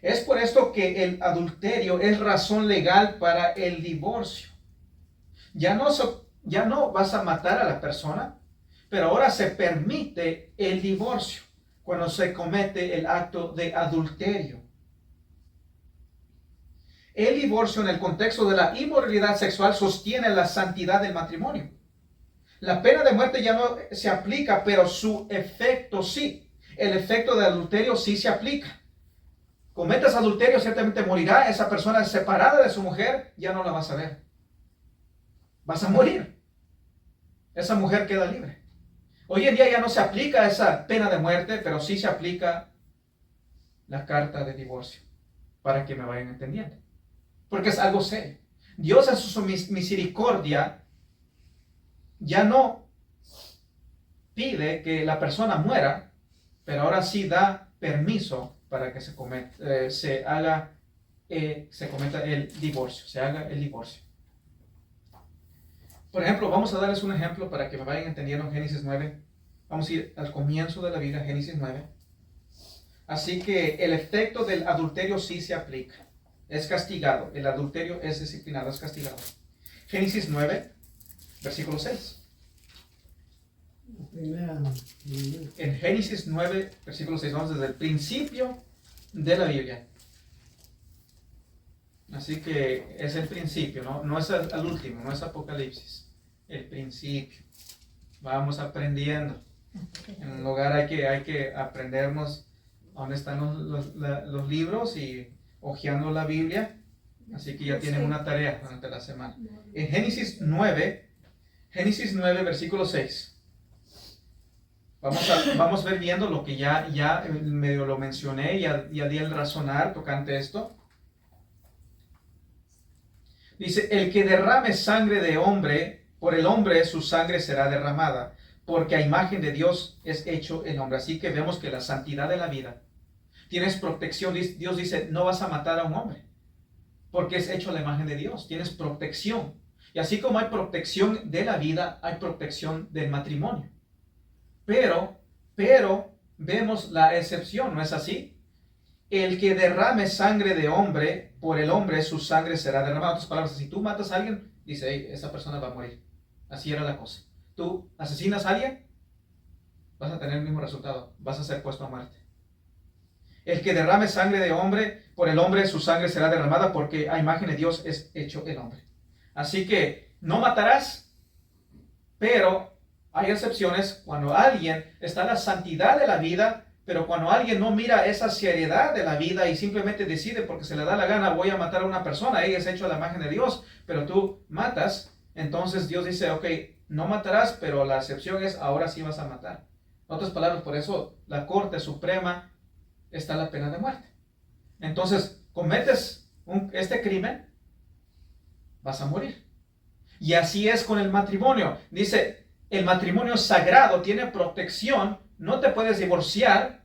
Speaker 1: Es por esto que el adulterio es razón legal para el divorcio. Ya no vas a matar a la persona, pero ahora se permite el divorcio cuando se comete el acto de adulterio. El divorcio en el contexto de la inmoralidad sexual sostiene la santidad del matrimonio. La pena de muerte ya no se aplica, pero su efecto sí. El efecto de adulterio sí se aplica. Cometas adulterio, ciertamente morirá. Esa persona separada de su mujer, ya no la vas a ver. Vas a morir. Esa mujer queda libre. Hoy en día ya no se aplica esa pena de muerte, pero sí se aplica la carta de divorcio, para que me vayan entendiendo. Porque es algo serio. Dios en su misericordia ya no pide que la persona muera, pero ahora sí da permiso para que se cometa el divorcio, se haga el divorcio. Por ejemplo, vamos a darles un ejemplo para que me vayan entendiendo en Génesis 9. Vamos a ir al comienzo de la Biblia, Génesis 9. Así que el efecto del adulterio sí se aplica. Es castigado. El adulterio es disciplinado, es castigado. Génesis 9, versículo 6. En Génesis 9, versículo 6, vamos desde el principio de la Biblia. Así que es el principio, no es al último, no es Apocalipsis. El principio. Vamos aprendiendo. En un lugar hay que aprendernos dónde están los libros y hojeando la Biblia. Así que ya tienen una tarea durante la semana. En Génesis 9, versículo 6. Vamos a ver viendo lo que ya medio lo mencioné, ya di el razonar tocante esto. Dice, el que derrame sangre de hombre, por el hombre su sangre será derramada, porque a imagen de Dios es hecho el hombre. Así que vemos que la santidad de la vida, tienes protección. Dios dice, no vas a matar a un hombre, porque es hecho a la imagen de Dios. Tienes protección. Y así como hay protección de la vida, hay protección del matrimonio. Pero vemos la excepción, ¿no es así? El que derrame sangre de hombre, por el hombre su sangre será derramada. En otras palabras, si tú matas a alguien, dice, hey, esa persona va a morir. Así era la cosa. Tú asesinas a alguien, vas a tener el mismo resultado. Vas a ser puesto a muerte. El que derrame sangre de hombre, por el hombre su sangre será derramada, porque a imagen de Dios es hecho el hombre. Así que no matarás, pero hay excepciones cuando alguien está en la santidad de la vida, pero cuando alguien no mira esa seriedad de la vida y simplemente decide porque se le da la gana, voy a matar a una persona, ella es hecho a la imagen de Dios, pero tú matas, entonces Dios dice, ok, no matarás, pero la excepción es ahora sí vas a matar. En otras palabras, por eso la Corte Suprema está la pena de muerte. Entonces, cometes este crimen, vas a morir. Y así es con el matrimonio. Dice, el matrimonio es sagrado, tiene protección, no te puedes divorciar,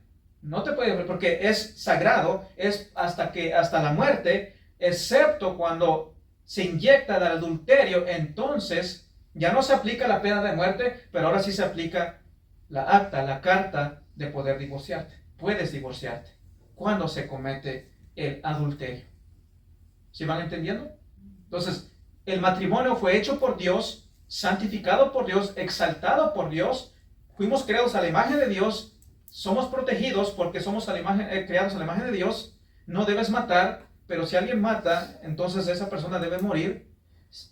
Speaker 1: porque es sagrado, es hasta la muerte, excepto cuando se inyecta el adulterio, entonces ya no se aplica la pena de muerte, pero ahora sí se aplica la carta de poder divorciarte. Puedes divorciarte cuando se comete el adulterio. ¿Sí van entendiendo? Entonces, el matrimonio fue hecho por Dios, santificado por Dios, exaltado por Dios. Fuimos creados a la imagen de Dios. Somos protegidos porque somos creados a la imagen de Dios. No debes matar, pero si alguien mata, entonces esa persona debe morir.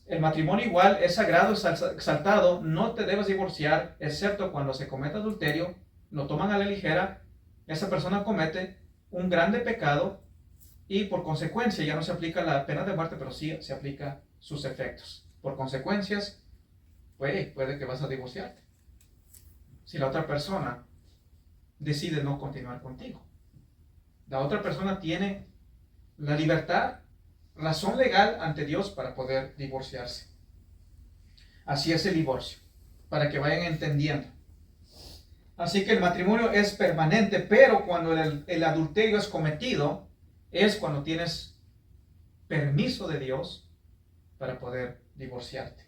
Speaker 1: El matrimonio igual es sagrado, es exaltado. No te debes divorciar, excepto cuando se comete adulterio. Lo toman a la ligera. Esa persona comete un grande pecado y por consecuencia ya no se aplica la pena de muerte, pero sí se aplica sus efectos. Por consecuencias, puede que vas a divorciarte si la otra persona decide no continuar contigo. La otra persona tiene la libertad, razón legal ante Dios para poder divorciarse. Así es el divorcio, para que vayan entendiendo. Así que el matrimonio es permanente, pero cuando el adulterio es cometido, es cuando tienes permiso de Dios para poder divorciarte.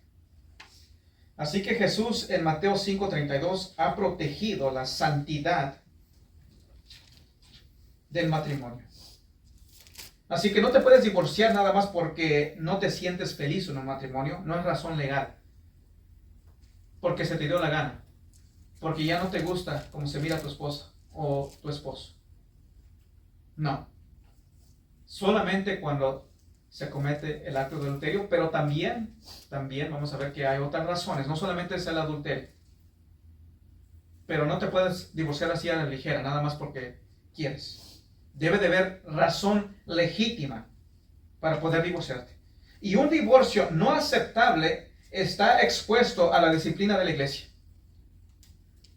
Speaker 1: Así que Jesús en Mateo 5:32 ha protegido la santidad del matrimonio. Así que no te puedes divorciar nada más porque no te sientes feliz en un matrimonio. No es razón legal. Porque se te dio la gana. Porque ya no te gusta cómo se mira tu esposa o tu esposo. No. Solamente cuando se comete el acto de adulterio, pero también vamos a ver que hay otras razones. No solamente es el adulterio. Pero no te puedes divorciar así a la ligera, nada más porque quieres. Debe de haber razón legítima para poder divorciarte. Y un divorcio no aceptable está expuesto a la disciplina de la iglesia.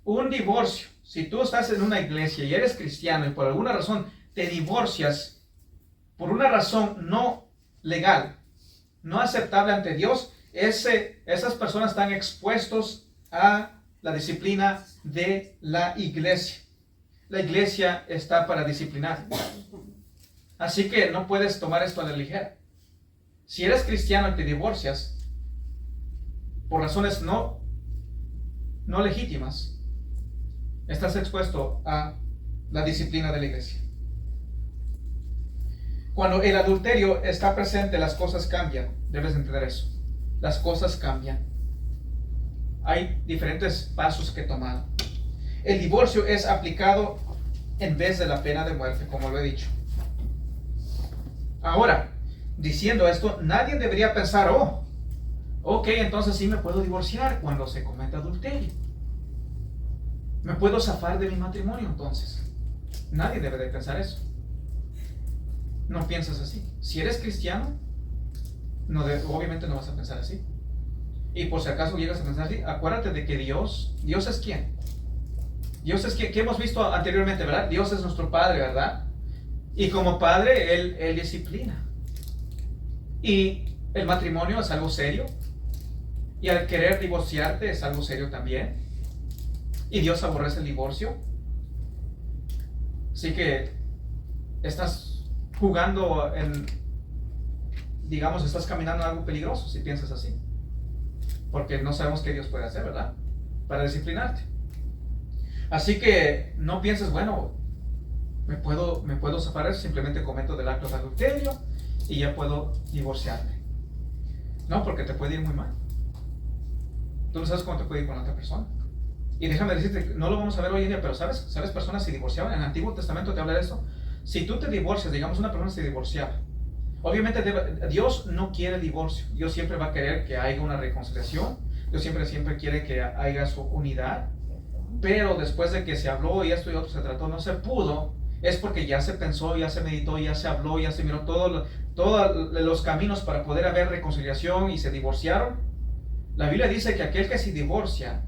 Speaker 1: Un divorcio, si tú estás en una iglesia y eres cristiano y por alguna razón te divorcias por una razón no legal, no aceptable ante Dios, esas personas están expuestos a la disciplina de la iglesia. La iglesia está para disciplinar. Así que no puedes tomar esto a la ligera. Si eres cristiano y te divorcias por razones no legítimas, estás expuesto a la disciplina de la iglesia. Cuando el adulterio está presente, las cosas cambian. Debes entender eso. Las cosas cambian. Hay diferentes pasos que tomar. El divorcio es aplicado en vez de la pena de muerte, como lo he dicho. Ahora, diciendo esto, nadie debería pensar, ok, entonces sí me puedo divorciar cuando se cometa adulterio. ¿Me puedo zafar de mi matrimonio entonces? Nadie debe de pensar eso. No piensas así. Si eres cristiano, obviamente no vas a pensar así. Y por si acaso llegas a pensar así, acuérdate de que Dios es ¿quién? Dios es quien, que hemos visto anteriormente, ¿verdad? Dios es nuestro Padre, ¿verdad? Y como Padre, Él disciplina. Y el matrimonio es algo serio. Y al querer divorciarte es algo serio también. Y Dios aborrece el divorcio. Así que estás jugando estás caminando en algo peligroso si piensas así. Porque no sabemos qué Dios puede hacer, ¿verdad? Para disciplinarte. Así que no pienses, bueno, me puedo zafar eso, simplemente cometo del acto de adulterio y ya puedo divorciarme. No, porque te puede ir muy mal. Tú no sabes cómo te puede ir con la otra persona. Y déjame decirte, no lo vamos a ver hoy en día, pero ¿sabes personas se divorciaban? En el Antiguo Testamento te habla de eso. Si tú te divorcias, digamos una persona se divorciaba, obviamente Dios no quiere divorcio. Dios siempre va a querer que haya una reconciliación. Dios siempre quiere que haya su unidad. Pero después de que se habló y esto y otro se trató, no se pudo, es porque ya se pensó, ya se meditó, ya se habló, ya se miró todos los caminos para poder haber reconciliación y se divorciaron. La Biblia dice que aquel que se divorcia,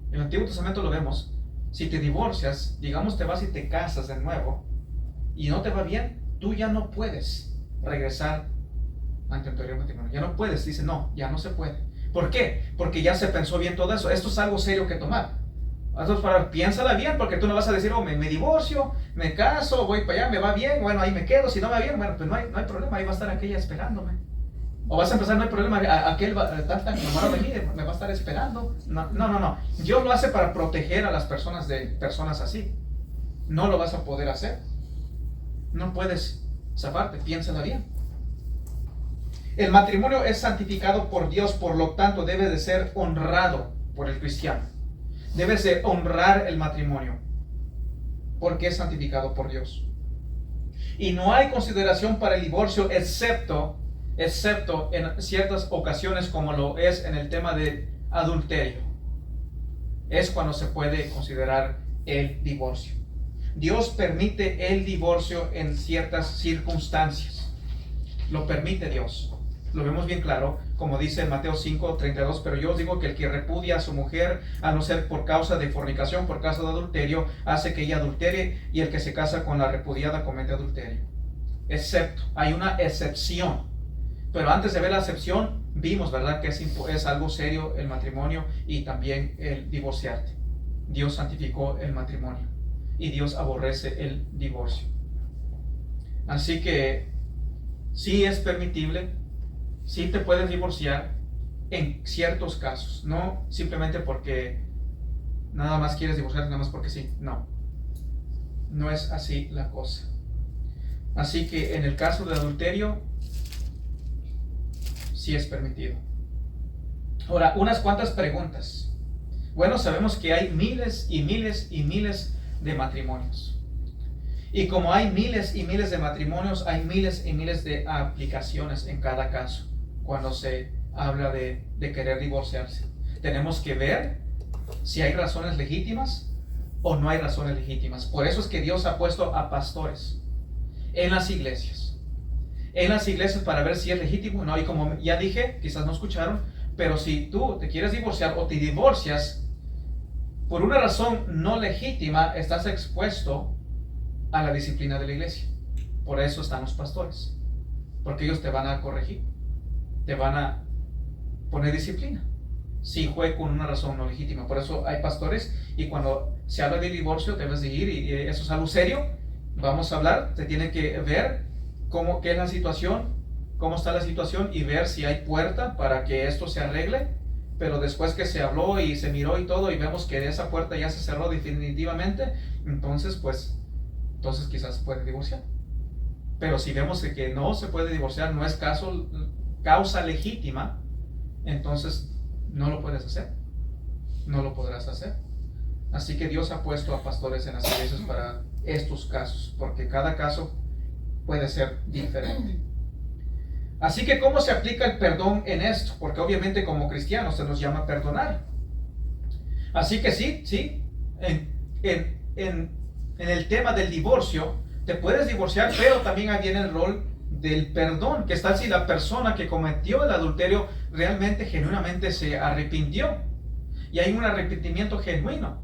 Speaker 1: en el Antiguo Testamento lo vemos, si te divorcias, digamos te vas y te casas de nuevo y no te va bien, tú ya no puedes regresar ante el anterior matrimonio. Ya no puedes, dice, no, ya no se puede. ¿Por qué? Porque ya se pensó bien todo eso. Esto es algo serio que tomar. Entonces, piénsala bien, porque tú no vas a decir, me divorcio, me caso, voy para allá, me va bien, bueno, ahí me quedo. Si no me va bien, bueno, pues no hay problema, ahí va a estar aquella esperándome. O vas a empezar, no hay problema, aquel tan enamorado de mí, me va a estar esperando. No. Dios lo hace para proteger a las personas de personas así. No lo vas a poder hacer. No puedes zafarte, piénsala bien. El matrimonio es santificado por Dios, por lo tanto debe de ser honrado por el cristiano. Debes de honrar el matrimonio porque es santificado por Dios. Y no hay consideración para el divorcio excepto en ciertas ocasiones, como lo es en el tema de adulterio. Es cuando se puede considerar el divorcio. Dios permite el divorcio en ciertas circunstancias. Lo permite Dios. Lo vemos bien claro, como dice en Mateo 5:32, pero yo os digo que el que repudia a su mujer, a no ser por causa de fornicación, por causa de adulterio, hace que ella adultere, y el que se casa con la repudiada comete adulterio. Excepto, hay una excepción. Pero antes de ver la excepción, vimos, ¿verdad?, que es algo serio el matrimonio y también el divorciarte. Dios santificó el matrimonio y Dios aborrece el divorcio. Así que sí es permitible, sí te puedes divorciar en ciertos casos, no simplemente porque nada más quieres divorciarte, nada más porque sí. No es así la cosa. Así que en el caso del adulterio, sí es permitido. Ahora, unas cuantas preguntas. Bueno, sabemos que hay miles y miles y miles de matrimonios. Y como hay miles y miles de matrimonios, hay miles y miles de aplicaciones en cada caso cuando se habla de querer divorciarse. Tenemos que ver si hay razones legítimas o no hay razones legítimas. Por eso es que Dios ha puesto a pastores en las iglesias. En las iglesias para ver si es legítimo o no. Y como ya dije, quizás no escucharon, pero si tú te quieres divorciar o te divorcias por una razón no legítima, estás expuesto a la disciplina de la iglesia. Por eso están los pastores, porque ellos te van a corregir, te van a poner disciplina si fue con una razón no legítima. Por eso hay pastores, y cuando se habla de divorcio debes de ir, y eso es algo serio. Vamos a hablar, se tiene que ver qué es la situación, cómo está la situación, y ver si hay puerta para que esto se arregle. Pero después que se habló y se miró y todo, y vemos que esa puerta ya se cerró definitivamente, entonces quizás se puede divorciar. Pero si vemos que no se puede divorciar, no es causa legítima, entonces no lo puedes hacer, no lo podrás hacer. Así que Dios ha puesto a pastores en las iglesias para estos casos, porque cada caso puede ser diferente. Así que ¿cómo se aplica el perdón en esto? Porque obviamente como cristianos se nos llama a perdonar. Así que sí, en el tema del divorcio, te puedes divorciar, pero también ahí viene el rol del perdón, que está si la persona que cometió el adulterio realmente, genuinamente se arrepintió. Y hay un arrepentimiento genuino.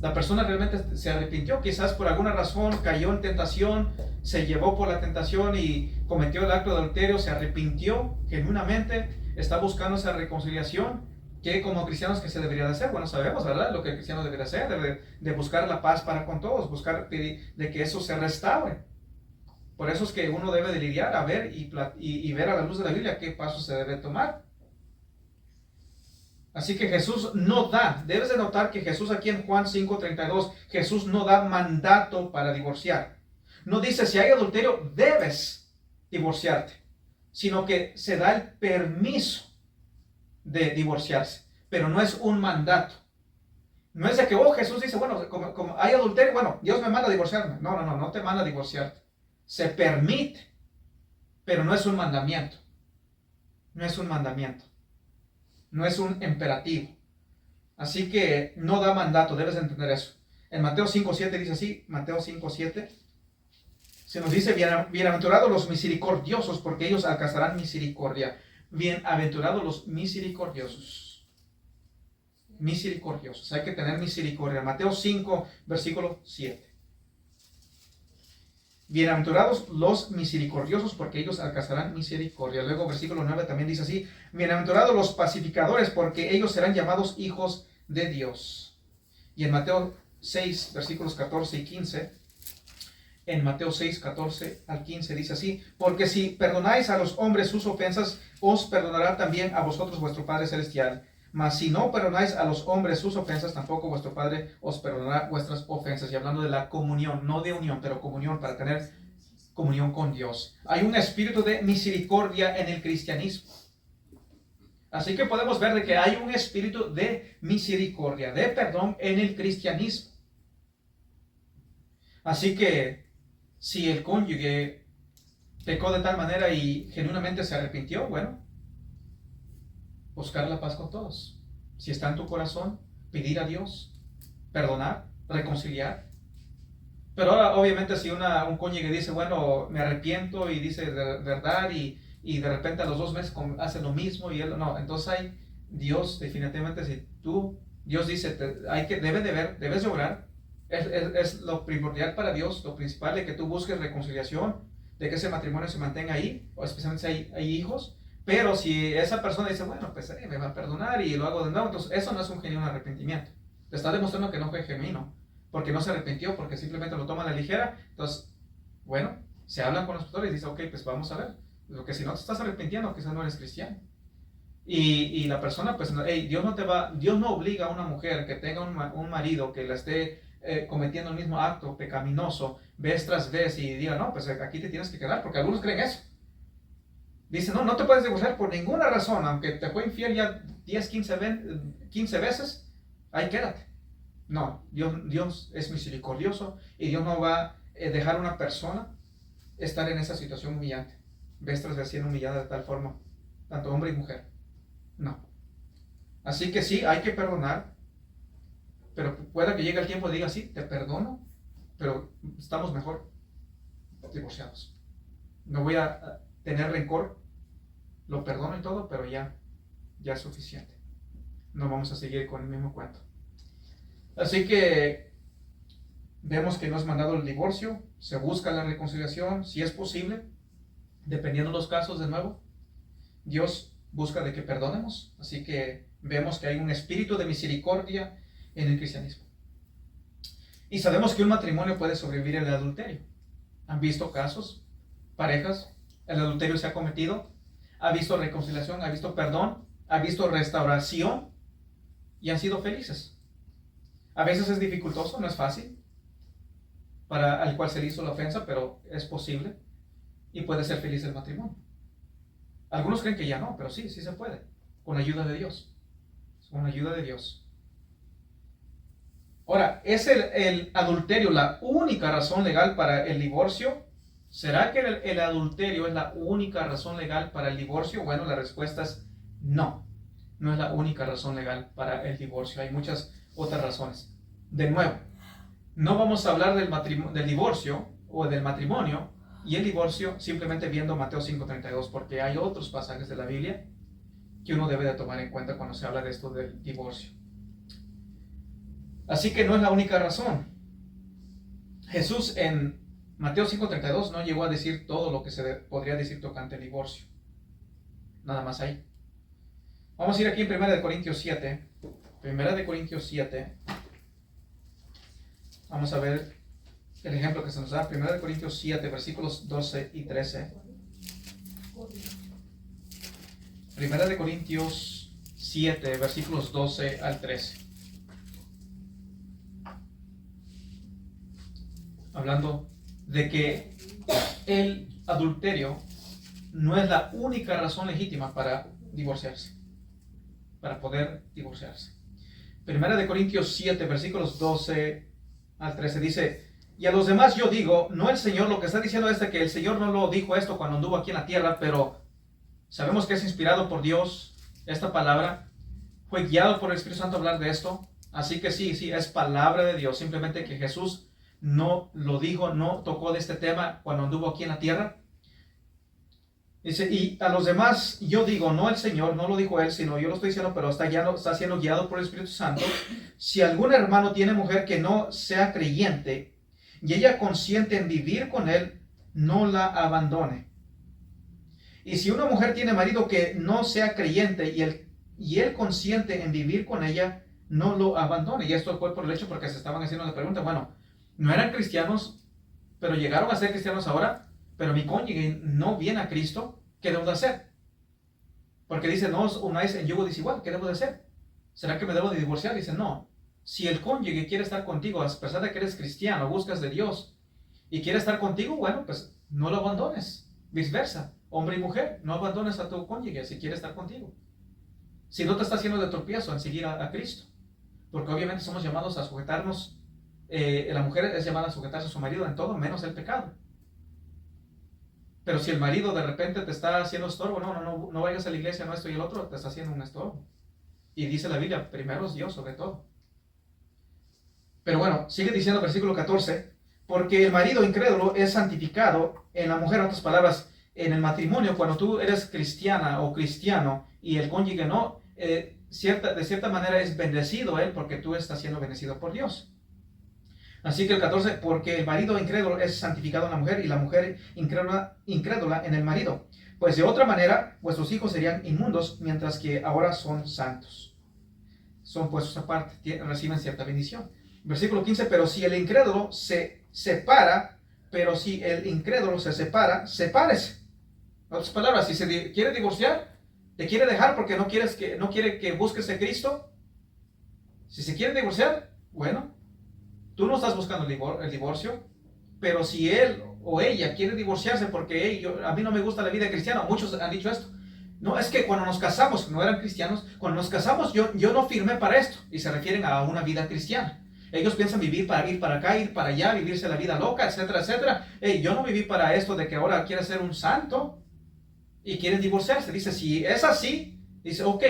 Speaker 1: La persona realmente se arrepintió, quizás por alguna razón cayó en tentación, se llevó por la tentación y cometió el acto de adulterio, se arrepintió genuinamente, está buscando esa reconciliación. ¿Qué como cristianos que se debería de hacer? Bueno, sabemos, ¿verdad? Lo que el cristiano debería hacer, de buscar la paz para con todos, buscar de que eso se restaure. Por eso es que uno debe de lidiar, a ver y ver a la luz de la Biblia qué pasos se debe tomar. Así que Jesús no da, debes de notar que Jesús aquí en Juan 5:32, Jesús no da mandato para divorciar. No dice si hay adulterio debes divorciarte, sino que se da el permiso de divorciarse, pero no es un mandato. No es de que, Jesús dice, bueno, como hay adulterio, bueno, Dios me manda a divorciarme. No te manda a divorciarte. Se permite, pero no es un mandamiento. No es un mandamiento. No es un imperativo. Así que no da mandato, debes entender eso. En Mateo 5:7 dice así, Mateo 5:7, se nos dice, bienaventurados los misericordiosos, porque ellos alcanzarán misericordia. Bienaventurados los misericordiosos. Misericordiosos, hay que tener misericordia. Mateo 5, versículo 7. Bienaventurados los misericordiosos, porque ellos alcanzarán misericordia. Luego versículo 9 también dice así, bienaventurados los pacificadores, porque ellos serán llamados hijos de Dios. Y en Mateo 6, versículos 14 y 15, en Mateo 6, 14 al 15 dice así, porque si perdonáis a los hombres sus ofensas, os perdonará también a vosotros vuestro Padre Celestial. Mas si no perdonáis a los hombres sus ofensas, tampoco vuestro Padre os perdonará vuestras ofensas. Y hablando de la comunión, no de unión, pero comunión, para tener comunión con Dios. Hay un espíritu de misericordia en el cristianismo. Así que podemos ver de que hay un espíritu de misericordia, de perdón en el cristianismo. Así que si el cónyuge pecó de tal manera y genuinamente se arrepintió, bueno, buscar la paz con todos. Si está en tu corazón, pedir a Dios, perdonar, reconciliar. Pero ahora, obviamente, si un cónyuge dice, bueno, me arrepiento, y dice de verdad, y de repente a los 2 meses hace lo mismo, y él no, entonces Dios definitivamente, Dios dice, debes de orar. Es lo primordial para Dios, lo principal, de que tú busques reconciliación, de que ese matrimonio se mantenga ahí, o especialmente si hay hijos. Pero si esa persona dice, bueno, pues me va a perdonar y lo hago de nuevo, entonces eso no es un genuino arrepentimiento. Te está demostrando que no fue genuino, porque no se arrepintió, porque simplemente lo toma a la ligera. Entonces, bueno, se hablan con los pastores y dice, ok, pues vamos a ver. Lo que si no te estás arrepintiendo, quizás no eres cristiano. Y la persona, pues, Dios no obliga a una mujer que tenga un marido que la esté cometiendo el mismo acto pecaminoso vez tras vez y diga, no, pues aquí te tienes que quedar, porque algunos creen eso. Dicen, no, no te puedes divorciar por ninguna razón, aunque te fue infiel ya 10, 15 veces, ahí quédate. No, Dios es misericordioso y Dios no va a dejar a una persona estar en esa situación humillante, vez tras vez siendo humillada de tal forma, tanto hombre y mujer. No. Así que sí, hay que perdonar, pero puede que llegue el tiempo y diga, sí, te perdono, pero estamos mejor divorciados. No voy a tener rencor, lo perdono y todo, pero ya es suficiente. No vamos a seguir con el mismo cuento. Así que vemos que no es mandado el divorcio, se busca la reconciliación, si es posible, dependiendo de los casos de nuevo. Dios busca de que perdonemos, así que vemos que hay un espíritu de misericordia en el cristianismo. Y sabemos que un matrimonio puede sobrevivir al adulterio. ¿Han visto casos? Parejas, el adulterio se ha cometido, ha visto reconciliación, ha visto perdón, ha visto restauración y han sido felices. A veces es dificultoso, no es fácil, para al cual se le hizo la ofensa, pero es posible y puede ser feliz el matrimonio. Algunos creen que ya no, pero sí se puede, con la ayuda de Dios. Con la ayuda de Dios. Ahora, ¿es el adulterio la única razón legal para el divorcio? ¿Será que el adulterio es la única razón legal para el divorcio? Bueno, la respuesta es no. No es la única razón legal para el divorcio. Hay muchas otras razones. De nuevo, no vamos a hablar del divorcio o del matrimonio y el divorcio simplemente viendo Mateo 5:32, porque hay otros pasajes de la Biblia que uno debe de tomar en cuenta cuando se habla de esto del divorcio. Así que no es la única razón. Jesús en Mateo 5:32 no llegó a decir todo lo que se podría decir tocante al divorcio. Nada más ahí. Vamos a ir aquí en 1 Corintios 7. 1 Corintios 7. Vamos a ver el ejemplo que se nos da. 1 Corintios 7, versículos 12 y 13. 1 Corintios 7, versículos 12 al 13. Hablando de que el adulterio no es la única razón legítima para divorciarse, para poder divorciarse. 1 Corintios 7, versículos 12 al 13 dice, y a los demás yo digo, no el Señor, lo que está diciendo es de que el Señor no lo dijo esto cuando anduvo aquí en la tierra, pero sabemos que es inspirado por Dios, esta palabra, fue guiado por el Espíritu Santo a hablar de esto, así que sí, es palabra de Dios, simplemente que Jesús no lo dijo, no tocó de este tema cuando anduvo aquí en la tierra. Dice, y a los demás yo digo, no el Señor, no lo dijo él, sino yo lo estoy diciendo, pero está siendo guiado por el Espíritu Santo. Si algún hermano tiene mujer que no sea creyente y ella consiente en vivir con él, no la abandone. Y si una mujer tiene marido que no sea creyente y él consiente en vivir con ella, no lo abandone. Y esto fue por el hecho porque se estaban haciendo la pregunta, bueno, no eran cristianos, pero llegaron a ser cristianos ahora, pero mi cónyuge no viene a Cristo, ¿qué debo de hacer? Porque dice, no os unáis en yugo desigual, ¿qué debo de hacer? ¿Será que me debo de divorciar? Dice, no. Si el cónyuge quiere estar contigo, a pesar de que eres cristiano, buscas de Dios, y quiere estar contigo, bueno, pues no lo abandones. Viceversa, hombre y mujer, no abandones a tu cónyuge si quiere estar contigo. Si no te está haciendo de tropiezo en seguir a Cristo. Porque obviamente somos llamados a sujetarnos. La mujer es llamada a sujetarse a su marido en todo, menos el pecado. Pero si el marido de repente te está haciendo estorbo, no vayas a la iglesia, no esto y el otro, te está haciendo un estorbo. Y dice la Biblia, primero es Dios sobre todo. Pero bueno, sigue diciendo el versículo 14, porque el marido incrédulo es santificado en la mujer, en otras palabras, en el matrimonio, cuando tú eres cristiana o cristiano y el cónyuge no, de cierta manera es bendecido él porque tú estás siendo bendecido por Dios. Así que el 14, porque el marido incrédulo es santificado en la mujer y la mujer incrédula en el marido. Pues de otra manera, vuestros hijos serían inmundos, mientras que ahora son santos. Son puestos aparte, reciben cierta bendición. Versículo 15, pero si el incrédulo se separa, sepárese. En otras palabras, si se quiere divorciar, te quiere dejar porque no quiere que busques a Cristo. Si se quiere divorciar, bueno, tú no estás buscando el divorcio, pero si él o ella quiere divorciarse porque hey, a mí no me gusta la vida cristiana, muchos han dicho esto. No, es que cuando nos casamos, no eran cristianos, cuando nos casamos yo no firmé para esto, y se refieren a una vida cristiana. Ellos piensan vivir para ir para acá, ir para allá, vivirse la vida loca, etcétera, etcétera. Hey, yo no viví para esto de que ahora quiere ser un santo y quieren divorciarse. Dice, si es así, dice, ok,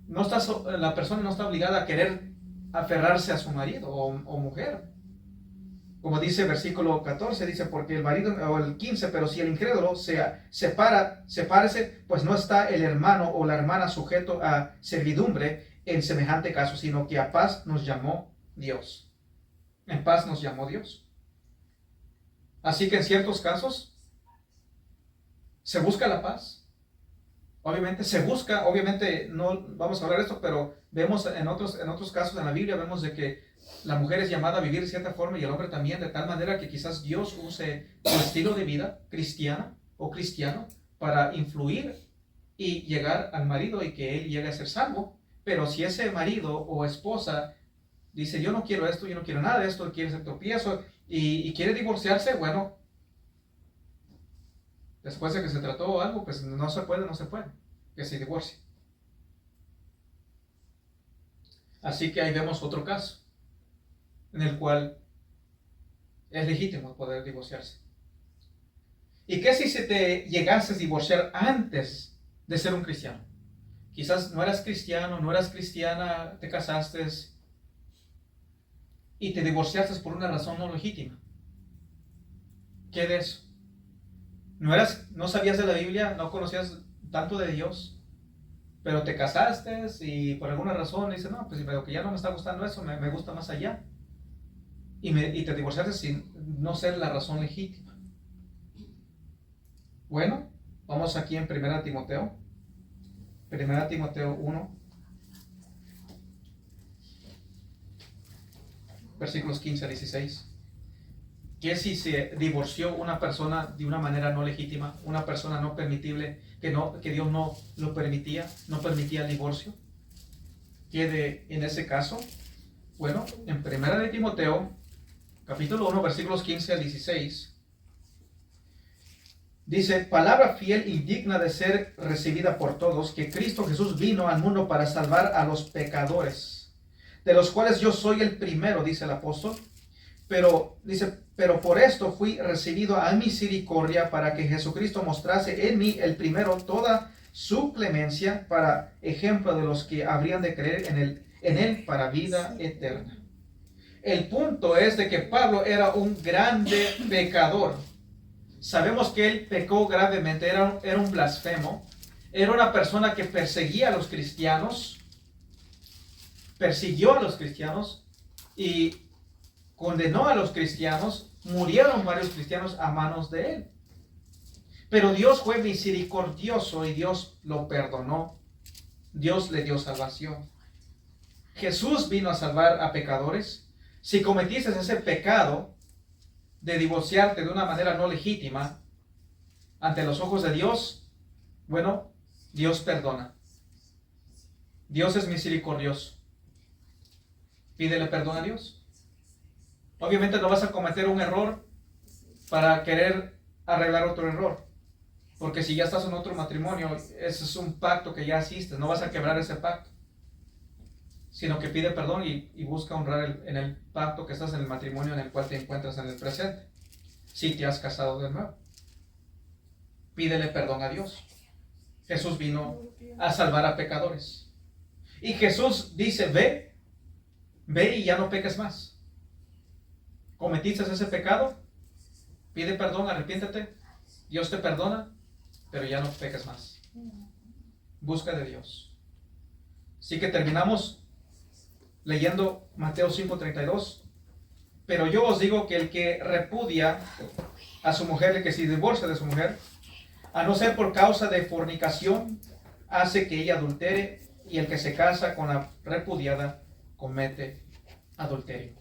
Speaker 1: la persona no está obligada a querer aferrarse a su marido o mujer. Como dice el versículo 14, dice, porque el marido, o el 15, pero si el incrédulo sepárese, pues no está el hermano o la hermana sujeto a servidumbre en semejante caso, sino que a paz nos llamó Dios. En paz nos llamó Dios. Así que en ciertos casos se busca la paz. Obviamente se busca, obviamente no vamos a hablar de esto, pero vemos en otros casos en la Biblia, vemos de que la mujer es llamada a vivir de cierta forma y el hombre también, de tal manera que quizás Dios use su estilo de vida cristiana o cristiano para influir y llegar al marido y que él llegue a ser salvo. Pero si ese marido o esposa dice, yo no quiero esto, yo no quiero nada de esto, quiere ser tropiezo y quiere divorciarse, bueno, después de que se trató algo, pues no se puede, que se divorcie. Así que ahí vemos otro caso en el cual es legítimo poder divorciarse. ¿Y qué si se te llegases a divorciar antes de ser un cristiano? Quizás no eras cristiano, no eras cristiana, te casaste y te divorciaste por una razón no legítima. ¿Qué de eso? No sabías de la Biblia, no conocías tanto de Dios, pero te casaste y por alguna razón dices, no, pues veo que ya no me está gustando eso, me gusta más allá. Y te divorciaste sin no ser la razón legítima. Bueno, vamos aquí en 1 Timoteo. 1 Timoteo 1, versículos 15 a 16. Que si se divorció una persona de una manera no legítima, una persona no permitible, que Dios no lo permitía, no permitía el divorcio, quede en ese caso. Bueno, en 1 Timoteo, capítulo 1, versículos 15 al 16, dice, palabra fiel y digna de ser recibida por todos, que Cristo Jesús vino al mundo para salvar a los pecadores, de los cuales yo soy el primero, dice el apóstol. Pero por esto fui recibido a misericordia, para que Jesucristo mostrase en mí el primero toda su clemencia, para ejemplo de los que habrían de creer en él para vida eterna. El punto es de que Pablo era un grande pecador. Sabemos que él pecó gravemente, era un blasfemo, era una persona que persiguió a los cristianos y condenó a los cristianos, murieron varios cristianos a manos de él. Pero Dios fue misericordioso y Dios lo perdonó. Dios le dio salvación. Jesús vino a salvar a pecadores. Si cometiste ese pecado de divorciarte de una manera no legítima ante los ojos de Dios, bueno, Dios perdona. Dios es misericordioso. Pídele perdón a Dios. Obviamente no vas a cometer un error para querer arreglar otro error. Porque si ya estás en otro matrimonio, ese es un pacto que ya hiciste. No vas a quebrar ese pacto. Sino que pide perdón y busca honrar en el pacto que estás en el matrimonio en el cual te encuentras en el presente. Si te has casado de nuevo. Pídele perdón a Dios. Jesús vino a salvar a pecadores. Y Jesús dice, ve y ya no peques más. Cometiste ese pecado, pide perdón, arrepiéntete, Dios te perdona, pero ya no peques más. Busca de Dios. Así que terminamos leyendo Mateo 5:32. Pero yo os digo que el que repudia a su mujer, el que se divorcia de su mujer, a no ser por causa de fornicación, hace que ella adultere, y el que se casa con la repudiada comete adulterio.